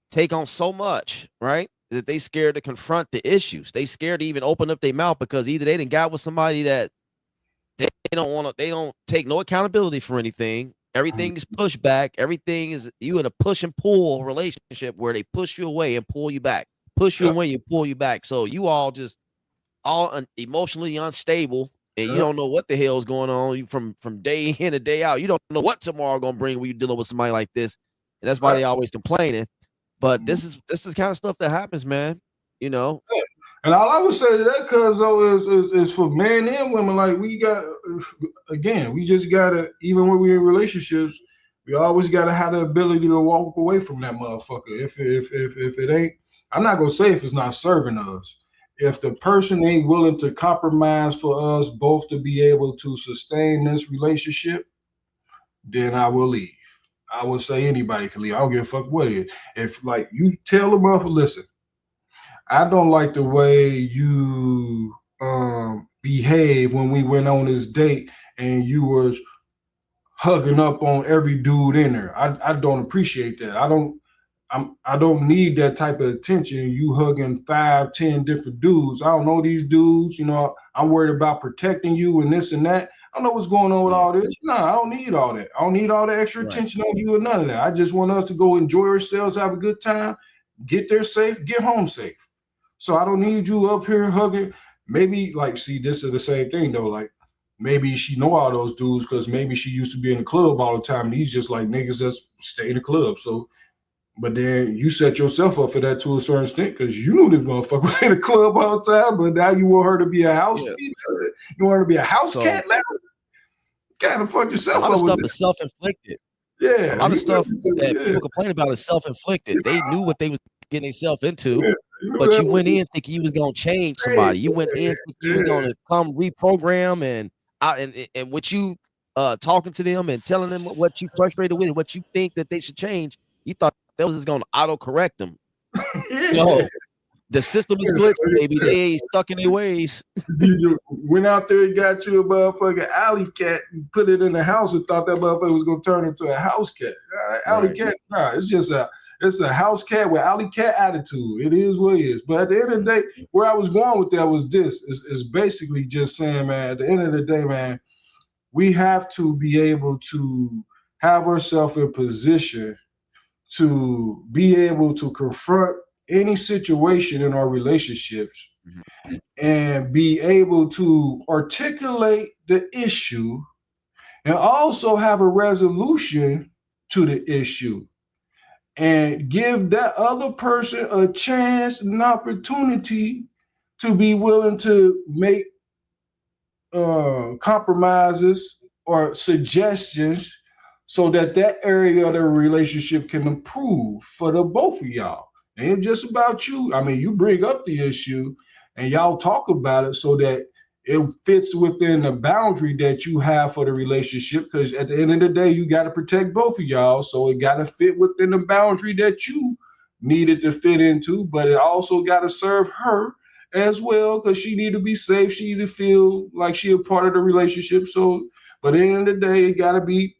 take on so much, right? That they scared to confront the issues. They scared to even open up their mouth because either they didn't got with somebody that they don't take no accountability for anything. Everything is pushback. Everything is you in a push and pull relationship where they push you away and pull you back, push you away and pull you back. So you all emotionally unstable, and you don't know what the hell is going on. You from day in and day out. You don't know what tomorrow gonna bring when you're dealing with somebody like this, and that's why they always complaining. But this is kind of stuff that happens, man. And all I would say to that, cuz though, is for men and women. Like we just gotta, even when we're in relationships, we always gotta have the ability to walk away from that motherfucker. If it ain't, I'm not gonna say if it's not serving us. If the person ain't willing to compromise for us both to be able to sustain this relationship, then I will leave. I would say anybody can leave. I don't give a fuck what it is. If like you tell the motherfucker, listen, I don't like the way you behave when we went on this date and you was hugging up on every dude in there. I don't appreciate that. I don't need that type of attention. You hugging 5, 10 different dudes. I don't know these dudes. I'm worried about protecting you and this and that. I don't know what's going on with all this. No, I don't need all that. I don't need all the extra attention on you or none of that. I just want us to go enjoy ourselves, have a good time, get there safe, get home safe. So I don't need you up here hugging. Maybe this is the same thing though. Like maybe she know all those dudes because maybe she used to be in the club all the time. And he's just like niggas that stay in the club. So, but then you set yourself up for that to a certain extent because you knew this motherfucker was in the club all the time. But now you want her to be a house female. You want her to be a house cat now. Kind of fuck yourself up. A lot of stuff is self-inflicted. Yeah. A lot of stuff that people complain about is self-inflicted. They knew what they was getting themselves into. Yeah. But you went in thinking you was gonna change somebody. You went in thinking you was gonna come reprogram and what you talking to them and telling them what you frustrated with, what you think that they should change. You thought that was just gonna auto-correct them. No, the system is glitched, baby. They ain't stuck in their ways. You went out there and got you a motherfucking alley cat and put it in the house and thought that motherfucker was gonna turn into a house cat. Alley cat, nah, it's just it's a house cat with alley cat attitude. It is what it is. But at the end of the day, where I was going with that was this. Is basically just saying, man, at the end of the day, man, we have to be able to have ourselves in position to be able to confront any situation in our relationships and be able to articulate the issue and also have a resolution to the issue and give that other person a chance and opportunity to be willing to make compromises or suggestions so that that area of the relationship can improve for the both of y'all. It ain't just about you. I mean, you bring up the issue and y'all talk about it so that it fits within the boundary that you have for the relationship. Because at the end of the day, you got to protect both of y'all. So it got to fit within the boundary that you needed to fit into, but it also got to serve her as well, because she need to be safe. She need to feel like she a part of the relationship. So, but at the end of the day, it got to be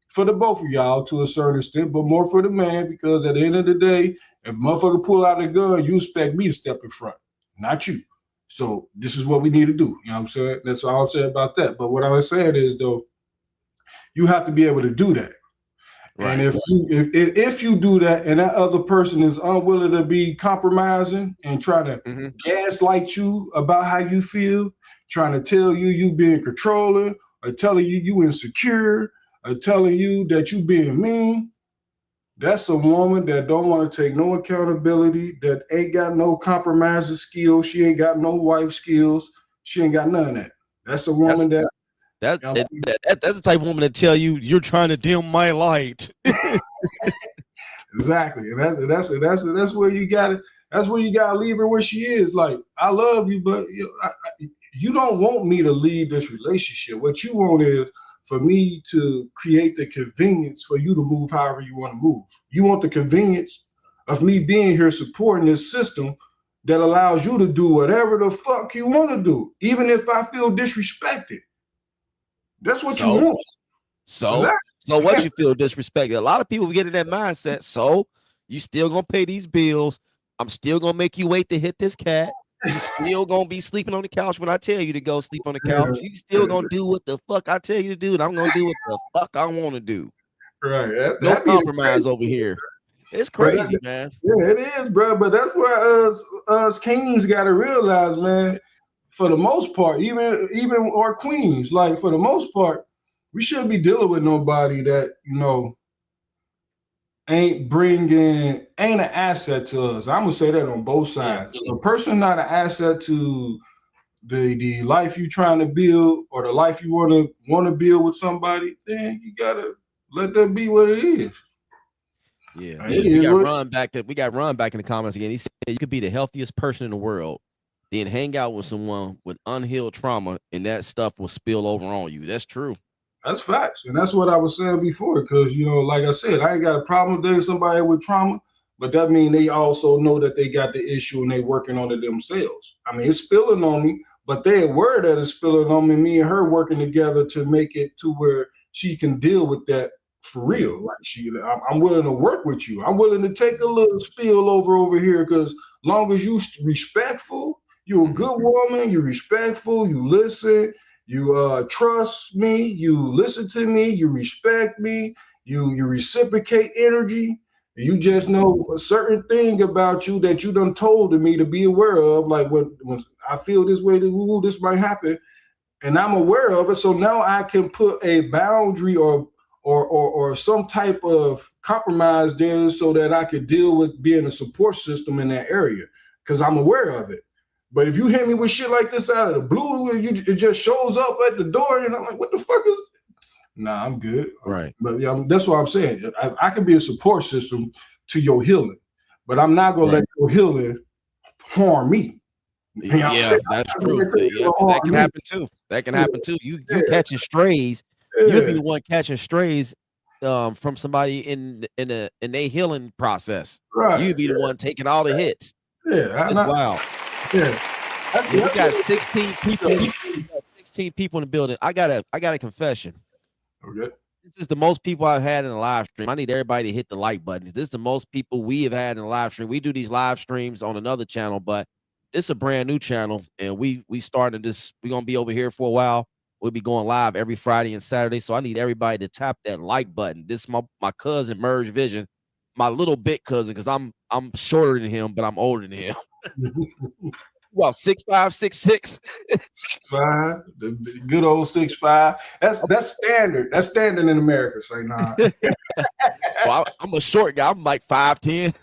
for the both of y'all to a certain extent, but more for the man, because at the end of the day, if motherfucker pull out a gun, you expect me to step in front, not you. So this is what we need to do. You know what I'm saying? That's all I'm saying about that. But what I was saying is, though, you have to be able to do that. Right. And if you do that and that other person is unwilling to be compromising and trying to gaslight you about how you feel, trying to tell you being controlling, or telling you insecure, or telling you that you being mean, that's a woman that don't want to take no accountability, that ain't got no compromising skills. She ain't got no wife skills. She ain't got none of that. That's a woman that's the type of woman that tell you you're trying to dim my light. Exactly, and that's where you got to. That's where you got to leave her where she is. Like, I love you, but you don't want me to leave this relationship. What you want is for me to create the convenience for you to move however you want to move. You want the convenience of me being here supporting this system that allows you to do whatever the fuck you want to do, even if I feel disrespected. That's what you want. So what, you feel disrespected? A lot of people get in that mindset. So you still gonna pay these bills. I'm still gonna make you wait to hit this cat. You still gonna be sleeping on the couch when I tell you to go sleep on the couch. You still gonna do what the fuck I tell you to do, and I'm gonna do what the fuck I want to do. Right. No compromise over here. It's crazy, man. Yeah, it is, bro. But that's where us kings got to realize, man. For the most part, even our queens, like for the most part, we shouldn't be dealing with nobody that ain't an asset to us. I'm gonna say that on both sides. If a person not an asset to the life you trying to build or the life you want to build with somebody, then you gotta let that be what it is. Yeah, we got Ron back in the comments again. He said you could be the healthiest person in the world, then hang out with someone with unhealed trauma, and that stuff will spill over on you. That's true. That's facts. And that's what I was saying before, because, like I said, I ain't got a problem dating somebody with trauma, but that means they also know that they got the issue and they working on it themselves. I mean, it's spilling on me, but they aware that it's spilling on me, me and her working together to make it to where she can deal with that for real. Like I'm willing to work with you. I'm willing to take a little spill over here, because long as you respectful, you're a good woman, you're respectful, you listen, you trust me, you listen to me, you respect me, you reciprocate energy. You just know a certain thing about you that you done told to me to be aware of. Like when I feel this way, this might happen, and I'm aware of it. So now I can put a boundary or some type of compromise there so that I could deal with being a support system in that area, because I'm aware of it. But if you hit me with shit like this out of the blue, it just shows up at the door, and I'm like, what the fuck is it? Nah, I'm good. Right. But that's what I'm saying. I can be a support system to your healing, but I'm not going to let your healing harm me. Yeah, that's true. That can happen too. That can happen too. You catching strays. You'll be the one catching strays from somebody in their healing process. Right. You'd be the one taking all the hits. Yeah, that's wild. Yeah. We got 16 people. 16 people in the building. I got a confession. Okay. This is the most people I've had in a live stream. I need everybody to hit the like button. This is the most people we have had in a live stream. We do these live streams on another channel, but this is a brand new channel, and we started this. We're gonna be over here for a while. We'll be going live every Friday and Saturday. So I need everybody to tap that like button. This is my cousin Merge Vision, my little bit cousin, because I'm shorter than him, but I'm older than him. About 6'5", 6'6". 6'5", the good old 6'5". That's standard. That's standard in America. Say nah. Well, I'm a short guy. I'm like 5'10".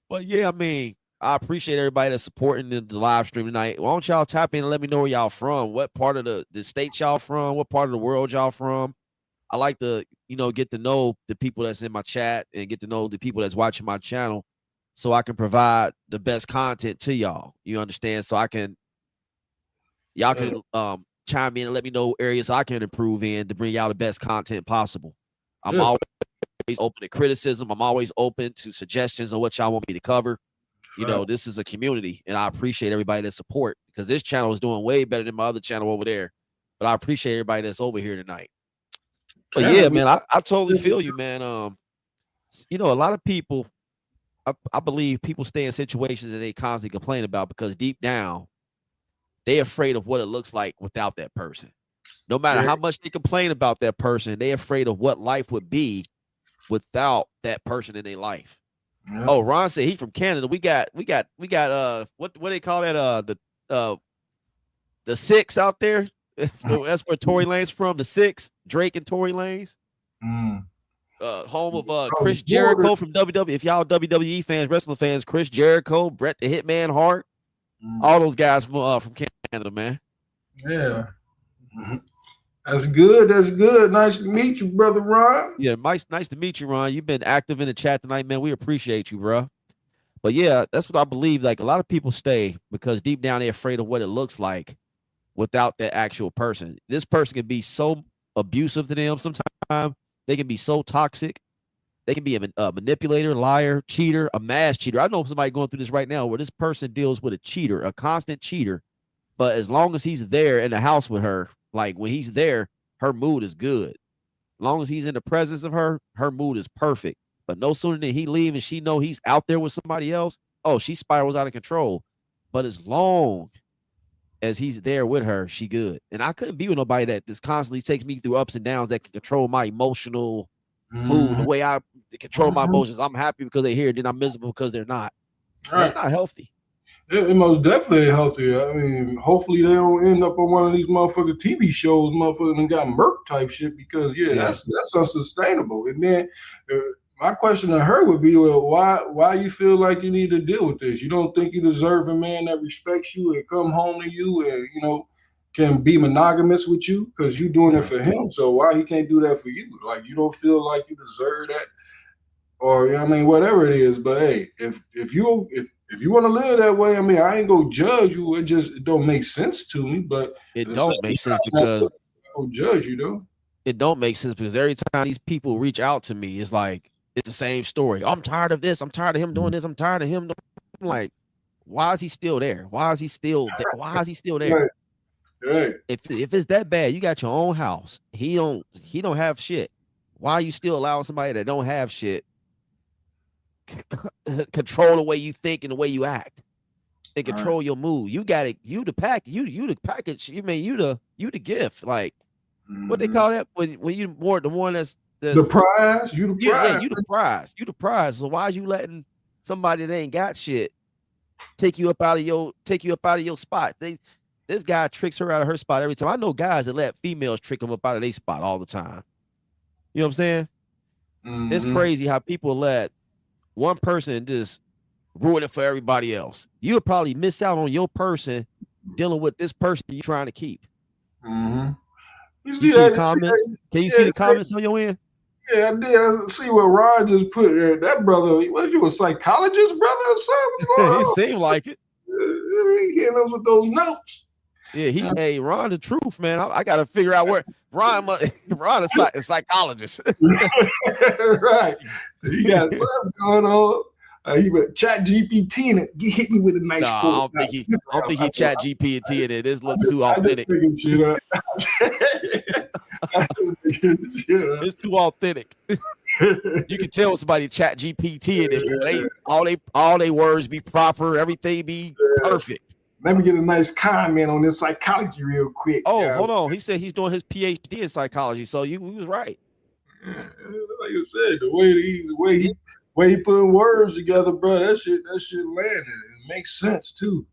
But yeah, I mean, I appreciate everybody that's supporting the live stream tonight. Why don't y'all tap in and let me know where y'all from? What part of the state y'all from? What part of the world y'all from? I like to, get to know the people that's in my chat and get to know the people that's watching my channel so I can provide the best content to y'all. You understand? So y'all can chime in and let me know areas I can improve in to bring y'all the best content possible. I'm always open to criticism. I'm always open to suggestions on what y'all want me to cover. This is a community, and I appreciate everybody that support because this channel is doing way better than my other channel over there. But I appreciate everybody that's over here tonight. But yeah, man, I totally feel you, man. A lot of people, I believe people stay in situations that they constantly complain about because deep down, they're afraid of what it looks like without that person. No matter how much they complain about that person, they're afraid of what life would be without that person in their life. Yep. Oh, Ron said he from Canada. We got what they call that? The Six out there. That's where Tory Lanez from. The Six, Drake and Tory Lanez. Home of Chris Jericho from WWE. If y'all WWE fans, wrestling fans, Chris Jericho, Bret the Hitman Hart, all those guys from Canada, man. Yeah. That's good. That's good. Nice to meet you, brother Ron. Yeah, nice to meet you, Ron. You've been active in the chat tonight, man. We appreciate you, bro. But yeah, that's what I believe. Like a lot of people stay because deep down they're afraid of what it looks like without that actual person. This person can be so abusive to them sometimes. They can be so toxic. They can be a manipulator, liar, cheater, a mass cheater. I know somebody going through this right now where this person deals with a cheater, a constant cheater. But as long as he's there in the house with her, like when he's there, her mood is good. As long as he's in the presence of her, her mood is perfect. But no sooner than he leave and she know he's out there with somebody else, oh, she spirals out of control. But as long as he's there with her, she good. And I couldn't be with nobody that just constantly takes me through ups and downs that can control my emotional mood. The way I control my emotions. I'm happy because they're here, then I'm miserable because they're not. That's not healthy. It most definitely healthy. I mean, hopefully they don't end up on one of these motherfucking TV shows, motherfucking got murk type shit because that's unsustainable. And then my question to her would be, well, why you feel like you need to deal with this? You don't think you deserve a man that respects you and come home to you and can be monogamous with you because you doing it for him. So why he can't do that for you? Like you don't feel like you deserve that, or whatever it is. But hey, if you want to live that way, I ain't gonna judge you. It don't make sense to me. But it don't make sense because I don't judge you though. It don't make sense because every time these people reach out to me, it's like it's the same story. I'm tired of this. I'm tired of him doing this. I'm tired of him. I'm like, why is he still there? Why is he still there? Why is he still there? Right. If it's that bad, you got your own house. He don't have shit. Why are you still allowing somebody that don't have shit control the way you think and the way you act and control your mood? You got it. You the package. You mean you the gift. Like what they call that when you more the one that's the prize. You the prize. Yeah, you the prize. You the prize. So why is you letting somebody that ain't got shit take you up out of your spot? This guy tricks her out of her spot every time. I know guys that let females trick them up out of their spot all the time. You know what I'm saying? It's crazy how people let one person just ruin it for everybody else. You'll probably miss out on your person dealing with this person you're trying to keep. You see the comments? Can you see the comments on your end? Yeah, I did. I see what Ron just put there. That brother, what, you a psychologist, brother, or something? It seemed like it. He hitting us with those notes. Yeah, hey, Ron, the truth, man. I got to figure out where Ron is a psychologist. Right. He got something going on. He went chat GPT and hit me with a nice quote. I don't think he chat GPT in it. This looks too authentic. It's too authentic. You can tell somebody chat GPT in it, but all they words be proper, everything be perfect. Let me get a nice comment on this psychology real quick. Oh, hold on. He said he's doing his PhD in psychology, so he was right. Yeah, like you said, the way he putting words together, bro, that shit landed. It makes sense too.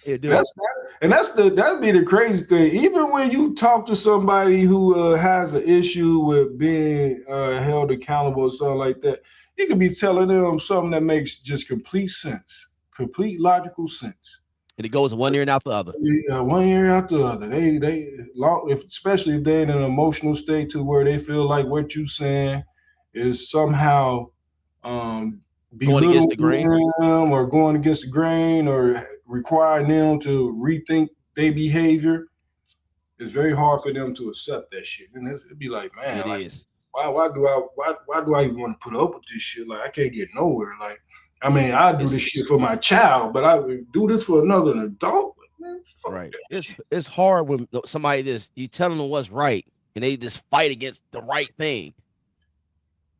It do. That'd be the crazy thing. Even when you talk to somebody who has an issue with being held accountable or something like that, you could be telling them something that makes just complete sense, complete logical sense. And it goes one ear and out the other. Yeah, one ear out the other. Especially if they're in an emotional state to where they feel like what you're saying is somehow Going against the grain, them or going against the grain or requiring them to rethink their behavior. It's very hard for them to accept that shit. And it'd be like, man, it is. Why do I even want to put up with this shit? Like I can't get nowhere. Like, I mean, I do this shit for my child, but I would do this for another adult. Man, right. It's hard when somebody you telling them what's right and they just fight against the right thing.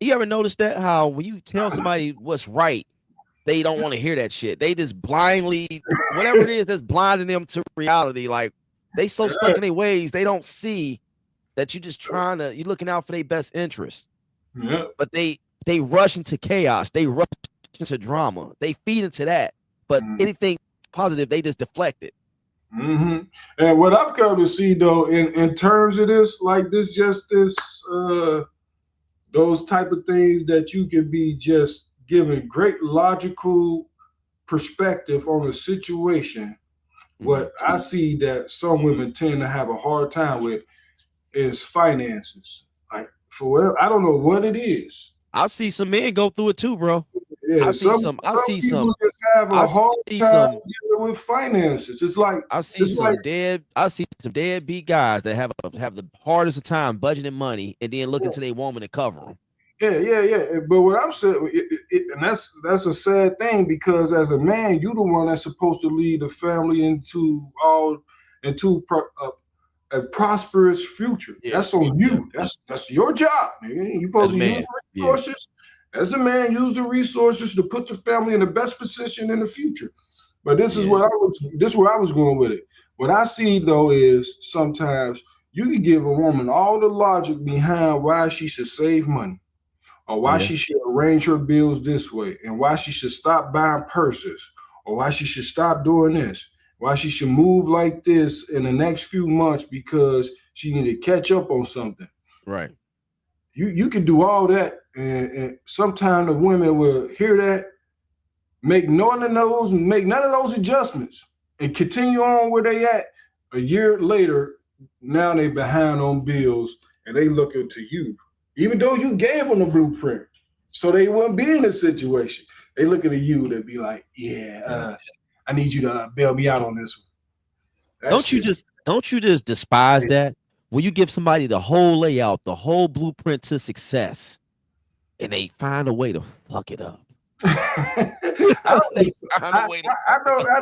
You ever notice that how when you tell somebody what's right, they don't want to hear that shit. They just blindly, whatever it is that's blinding them to reality. Like they so stuck in their ways, they don't see that you just you're looking out for their best interest. Yeah. But they rush into chaos. They rush into drama. They feed into that. But anything positive, they just deflect it. Mm-hmm. And what I've come to see though, in terms of this, like this, those type of things that you can be just given great logical perspective on a situation. What I see that some women tend to have a hard time with is finances. Like for whatever, I don't know what it is. I see some men go through it too, bro. Yeah, I see some just have a hard time dealing with finances. It's like I see some deadbeat guys that have the hardest of time budgeting money and then looking to their woman to cover them. Yeah. But what I'm saying, and that's a sad thing because as a man, you're the one that's supposed to lead the family into a prosperous future. Yeah. That's on you. That's your job, man. You're supposed to use the resources. As a man, use the resources to put the family in the best position in the future. But this is where I was going with it. What I see though is sometimes you can give a woman all the logic behind why she should save money, or why she should arrange her bills this way, and why she should stop buying purses, or why she should stop doing this, why she should move like this in the next few months because she need to catch up on something. Right. You can do all that, and sometimes the women will hear that, make none of those adjustments, and continue on where they at. A year later, now they behind on bills, and they looking to you, even though you gave them the blueprint, so they wouldn't be in this situation. They looking at you to be like, I need you to bail me out on this one. Don't you just despise that? When you give somebody the whole layout, the whole blueprint to success, and they find a way to fuck it up. I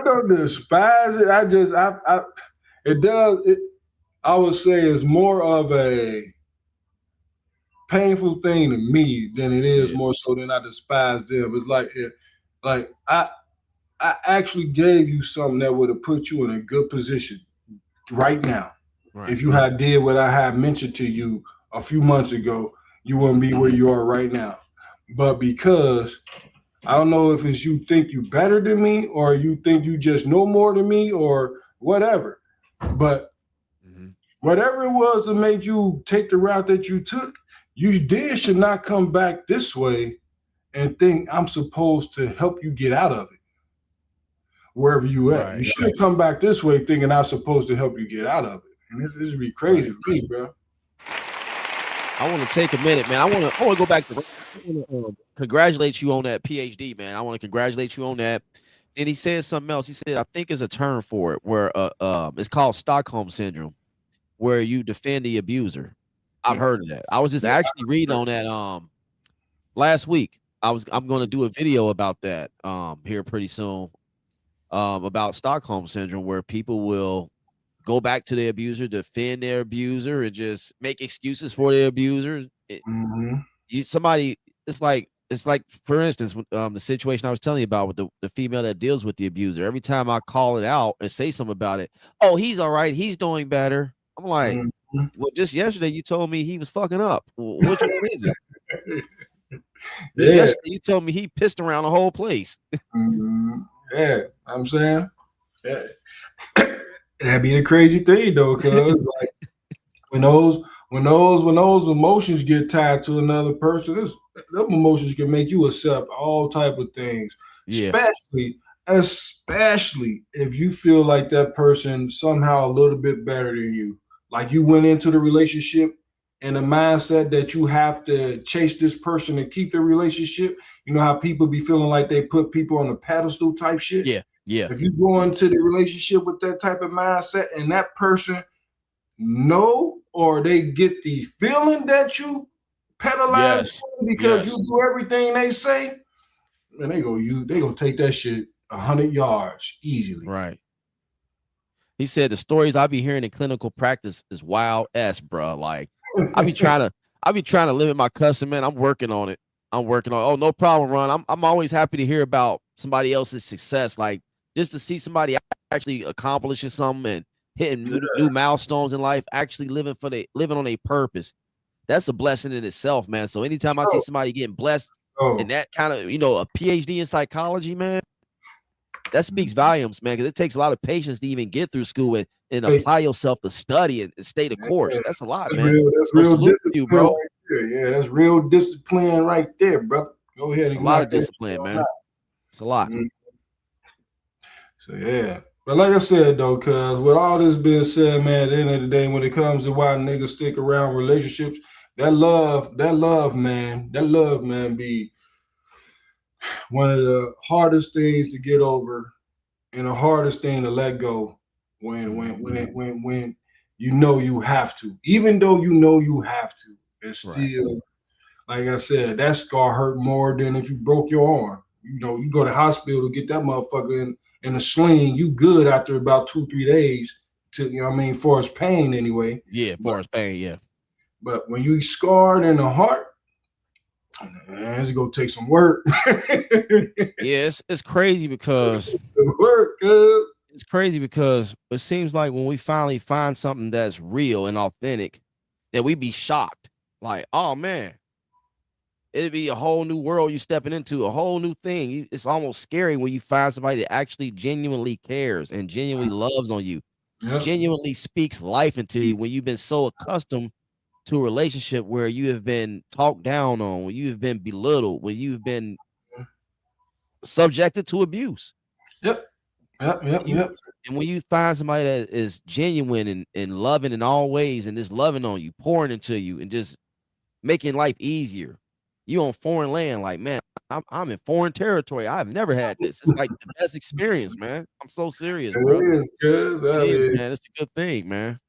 don't despise it. I would say it's more of a painful thing to me than it is more so than I despise them. It's like I actually gave you something that would have put you in a good position right now. Right. If you had did what I had mentioned to you a few months ago, you wouldn't be where you are right now. But because I don't know if it's you think you better than me or you think you just know more than me or whatever. But whatever it was that made you take the route that you took, you should not come back this way and think I'm supposed to help you get out of it. Wherever you at. Right, you shouldn't come back this way thinking I'm supposed to help you get out of it. And this would be crazy for me, bro. I want to take a minute, man. I want to go back to congratulate you on that PhD, man. I want to congratulate you on that. Then he said something else. He said, I think there's a term for it where it's called Stockholm syndrome, where you defend the abuser. I've heard of that. I was just actually reading on that last week. I'm going to do a video about that here pretty soon about Stockholm syndrome, where people will go back to their abuser, defend their abuser, and just make excuses for their abuser. It's like, for instance, the situation I was telling you about with the female that deals with the abuser. Every time I call it out and say something about it, oh, he's all right, he's doing better. I'm like, well, just yesterday you told me he was fucking up. Which one is it? Yesterday you told me he pissed around the whole place. Yeah, I'm saying. Yeah. That'd be the crazy thing though, cuz like when those emotions get tied to another person, them emotions can make you accept all type of things, Yeah. especially if you feel like that person somehow a little bit better than you. Like you went into the relationship in a mindset that you have to chase this person and keep the relationship. You know how people be feeling like they put people on a pedestal type shit. Yeah. Yeah. If you go into the relationship with that type of mindset and that person know or they get the feeling that you penalize Yes. them because you Yes. do everything they say, and they gonna take that shit 100 yards easily. Right. He said the stories I be hearing in clinical practice is wild s, bro. Like I be trying to, limit my cussing, man. I'm working on it. Oh, no problem, Ron. I'm always happy to hear about somebody else's success. Like just to see somebody actually accomplishing something and hitting new milestones in life, actually living on a purpose. That's a blessing in itself, man. So anytime I see So, somebody getting blessed in oh, that kind of, a PhD in psychology, man, that speaks volumes, man, because it takes a lot of patience to even get through school and hey, apply yourself to study and stay the course. yeah, That's a lot, that's man. real. That's So real salute to you, discipline bro. right there. Yeah, that's real discipline right there, brother. Go ahead A and lot of knock that shit discipline, on man. out. It's a lot. Mhm. So yeah. But like I said though, cuz with all this being said, man, at the end of the day, when it comes to why niggas stick around relationships, that love, man, be one of the hardest things to get over and the hardest thing to let go when you know you have to. Even though you know you have to, it's Right. still like I said, that scar hurt more than if you broke your arm. You know, you go to the hospital to get that motherfucker in a sling, you good after about 2-3 days to you know what I mean, for his pain anyway. Yeah, as But far as pain, yeah. but when you scarred in the heart, man, it's gonna take some work. Yeah, it's crazy because Work, cuz. it seems like when we finally find something that's real and authentic, that we be shocked. Like, oh man, it'd be a whole new world you stepping into, a whole new thing. It's almost scary when you find somebody that actually genuinely cares and genuinely loves on you, Yep. genuinely speaks life into you when you've been so accustomed to a relationship where you have been talked down on, when you have been belittled, when you've been subjected to abuse. Yep. Yep. When Yep. you Yep. and when you find somebody that is genuine and loving in all ways and just loving on you, pouring into you, and just making life easier. You on foreign land, like man, I'm in foreign territory. I've never had this. It's like the best experience, man. I'm so serious, bro. It is, cuz. It I is, mean, man. It's a good thing, man.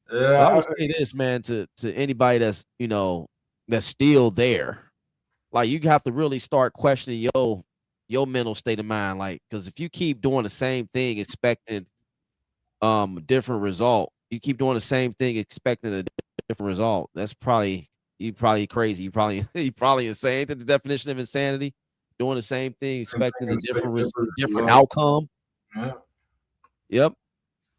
But I yeah, would say this, man, to anybody that's that's still there. Like you have to really start questioning your mental state of mind. Like, because if you keep doing the same thing, expecting a different result, you keep doing the same thing, expecting a different result. That's probably crazy. You probably insane. To the definition of insanity, doing the same thing, expecting a expect different different results. outcome. Yeah. Yep.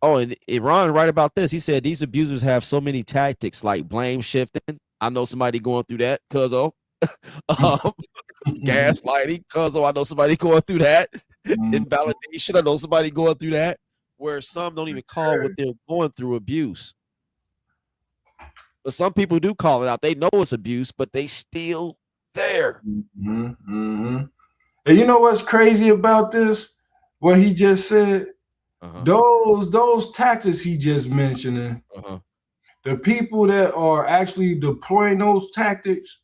Oh, and Ron right about this. He said these abusers have so many tactics like blame shifting. I know somebody going through that, cuz um, gaslighting, cuz I know somebody going through that. Invalidation. I know somebody going through that. Where some don't even call what they're going through abuse. But some people do call it out. They know it's abuse, but they still there. Mm-hmm, mm-hmm. And you know what's crazy about this? What he just said? Uh-huh. Those tactics he just mentioning, Uh-huh. the people that are actually deploying those tactics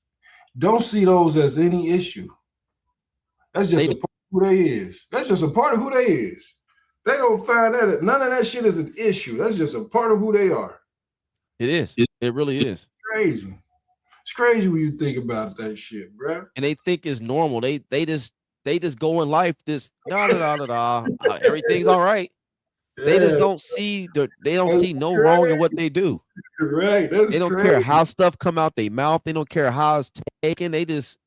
don't see those as any issue. That's just They a part of who they is. That's just a part of who they is. They don't find that none of that shit is an issue. That's just a part of who they are. It is. It really is. Crazy. It's crazy when you think about that shit, bruh. And they think it's normal. They just go in life this da da da da da. Everything's all right. They just Yeah, don't that's see no wrong in crazy. what they do. Right. That's They don't care crazy. how stuff come out their mouth. They don't care how it's taken. They just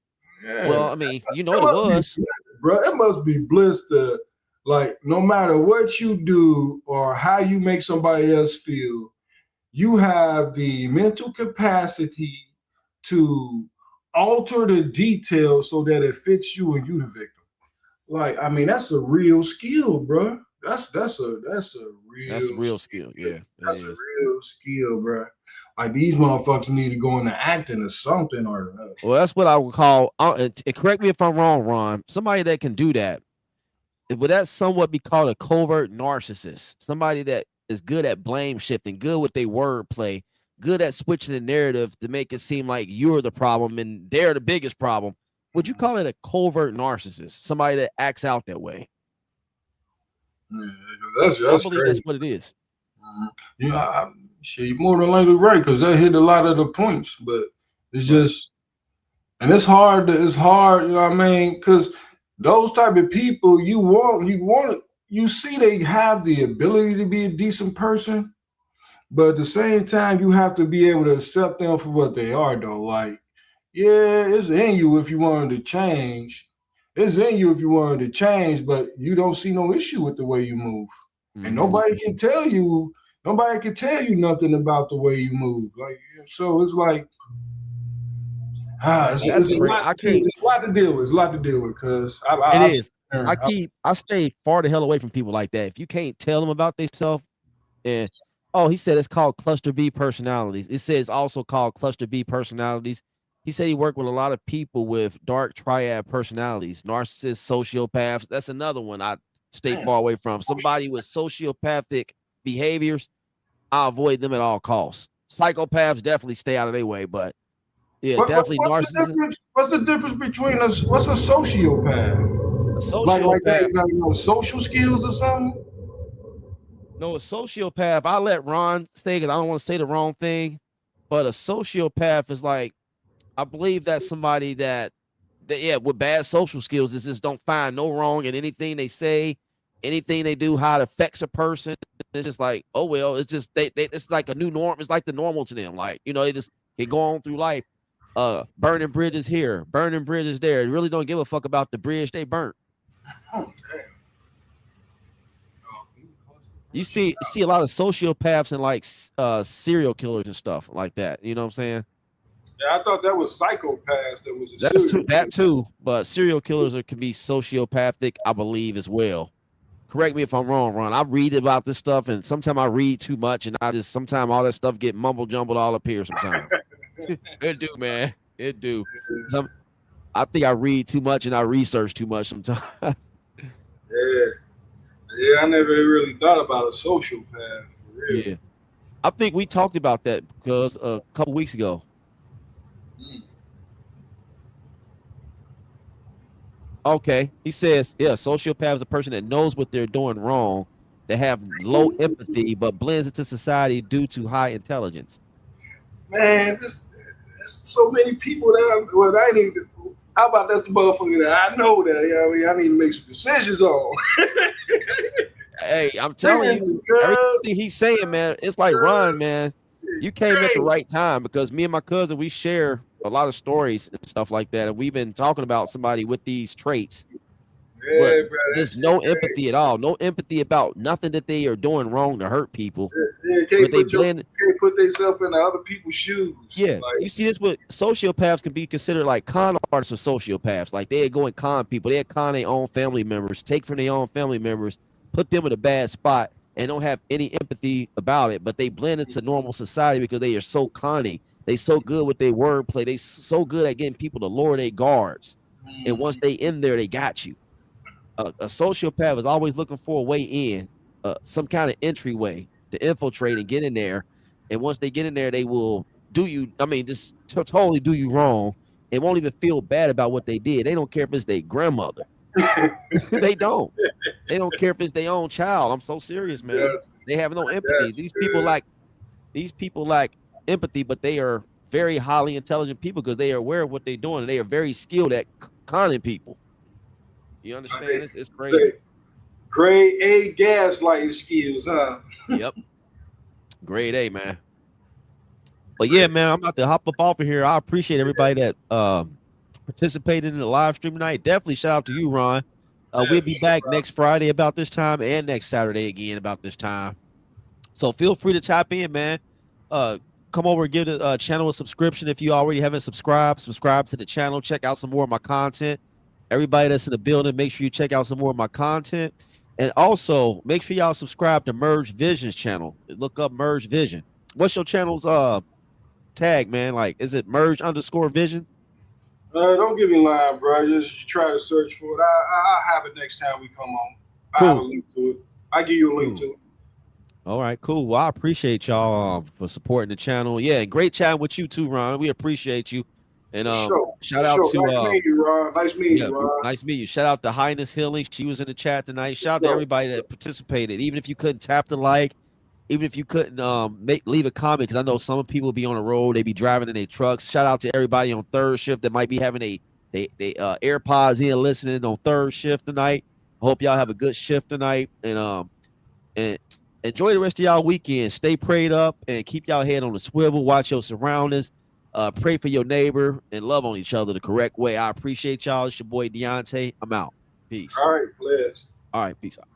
Yeah. well, I mean, you know It what it must be was. bliss, bro. It must be bliss to like no matter what you do or how you make somebody else feel, you have the mental capacity to alter the details so that it fits you and you the victim. Like, I mean, that's a real skill, bro. That's a real skill. Yeah, that's a real skill, bro. Like these motherfuckers need to go into acting or something or. Well, that's what I would call. And correct me if I'm wrong, Ron. Somebody that can do that. Would that somewhat be called a covert narcissist? Somebody that is good at blame shifting, good with their wordplay, good at switching the narrative to make it seem like you're the problem and they're the biggest problem. Would you call it a covert narcissist? Somebody that acts out that way? Yeah, that's I believe crazy. that's what it is. Yeah, you're more than likely right because that hit a lot of the points, but it's just, and it's hard. You know what I mean? Because those type of people, you see, they have the ability to be a decent person, but at the same time, you have to be able to accept them for what they are, though. Like, yeah, it's in you if you wanted to change. It's in you if you wanted to change, but you don't see no issue with the way you move. And nobody can tell you nothing about the way you move. Like, so it's like, it's a lot to deal with. It's a lot to deal with because I stay far the hell away from people like that. If you can't tell them about themselves, and he said it's called cluster B personalities. It says also called cluster B personalities. He said he worked with a lot of people with dark triad personalities, narcissists, sociopaths. That's another one I stay far away from. Somebody with sociopathic behaviors, I avoid them at all costs. Psychopaths definitely stay out of their way, but definitely narcissists. What's the difference between what's a sociopath? A sociopath, like social skills or something? No, a sociopath. I let Ron say it. I don't want to say the wrong thing, but a sociopath is like, I believe that's somebody that with bad social skills is just don't find no wrong in anything they say, anything they do, how it affects a person. It's just like, oh well, it's just it's like a new norm. It's like the normal to them. Like, they go on through life, burning bridges here, burning bridges there. They really don't give a fuck about the bridge they burnt. Oh, damn. You see a lot of sociopaths and like serial killers and stuff like that. You know what I'm saying? Yeah, I thought that was psychopaths. That too, but serial killers can be sociopathic, I believe, as well. Correct me if I'm wrong, Ron. I read about this stuff, and sometimes I read too much, and sometimes all that stuff get mumble jumbled all up here. Sometimes it do, man. It do. I think I read too much and I research too much sometimes. Yeah, I never really thought about a sociopath for real. Yeah, I think we talked about that because a couple weeks ago. Okay, he says, sociopath is a person that knows what they're doing wrong, that have low empathy, but blends into society due to high intelligence. Man, there's so many people that I need to. How about that's the motherfucker that I know that I need to make some decisions on. Hey, I'm telling you, everything he's saying, man, it's like Ron, man. You came at the right time because me and my cousin, we share a lot of stories and stuff like that, and we've been talking about somebody with these traits. Yeah, bro, there's no empathy at all. No empathy about nothing that they are doing wrong to hurt people. Can't put themselves in other people's shoes. Yeah, you see this with sociopaths can be considered like con artists or sociopaths. Like they go and con people. They con their own family members, take from their own family members, put them in a bad spot, and don't have any empathy about it. But they blend into normal society because they are so conning. They so good with their wordplay. They so good at getting people to lower their guards. And once they in there, they got you. A sociopath is always looking for a way in, some kind of entryway to infiltrate and get in there. And once they get in there, they will do you. I mean, just totally do you wrong. They won't even feel bad about what they did. They don't care if it's their grandmother. They don't. They don't care if it's their own child. I'm so serious, man. Yes. They have no empathy. These people lack empathy, but they are very highly intelligent people because they are aware of what they're doing. And they are very skilled at conning people. You understand? It's crazy. Grade A gaslighting skills, huh? Yep. Grade A, man. But yeah, man, I'm about to hop up off of here. I appreciate everybody that participated in the live stream tonight. Definitely shout out to you, Ron. We'll be back next Friday about this time and next Saturday again about this time. So feel free to tap in, man. Come over and give the channel a subscription if you already haven't subscribed. Subscribe to the channel. Check out some more of my content. Everybody that's in the building, make sure you check out some more of my content. And also make sure y'all subscribe to Merge Vision's channel. Look up Merge Vision. What's your channel's tag, man? Like, is it Merge_Vision? Don't give me line, bro. Just try to search for it. I'll have it next time we come on. I have a Cool. link to it. I'll give you a link to it. All right, cool. Well, I appreciate y'all for supporting the channel. Yeah, great chatting with you too, Ron. We appreciate you. And shout out to nice meeting you, Ron. Nice meeting you, Ron. nice meeting you. Shout out to Highness Healing. She was in the chat tonight. Shout out to everybody that participated. Even if you couldn't tap the like, even if you couldn't leave a comment, because I know some people be on the road, they be driving in their trucks. Shout out to everybody on third shift that might be having they AirPods in listening on third shift tonight. I hope y'all have a good shift tonight, and enjoy the rest of y'all weekend. Stay prayed up and keep y'all head on the swivel. Watch your surroundings. Pray for your neighbor and love on each other the correct way. I appreciate y'all. It's your boy Deontay. I'm out. Peace. All right, bless. All right, peace out.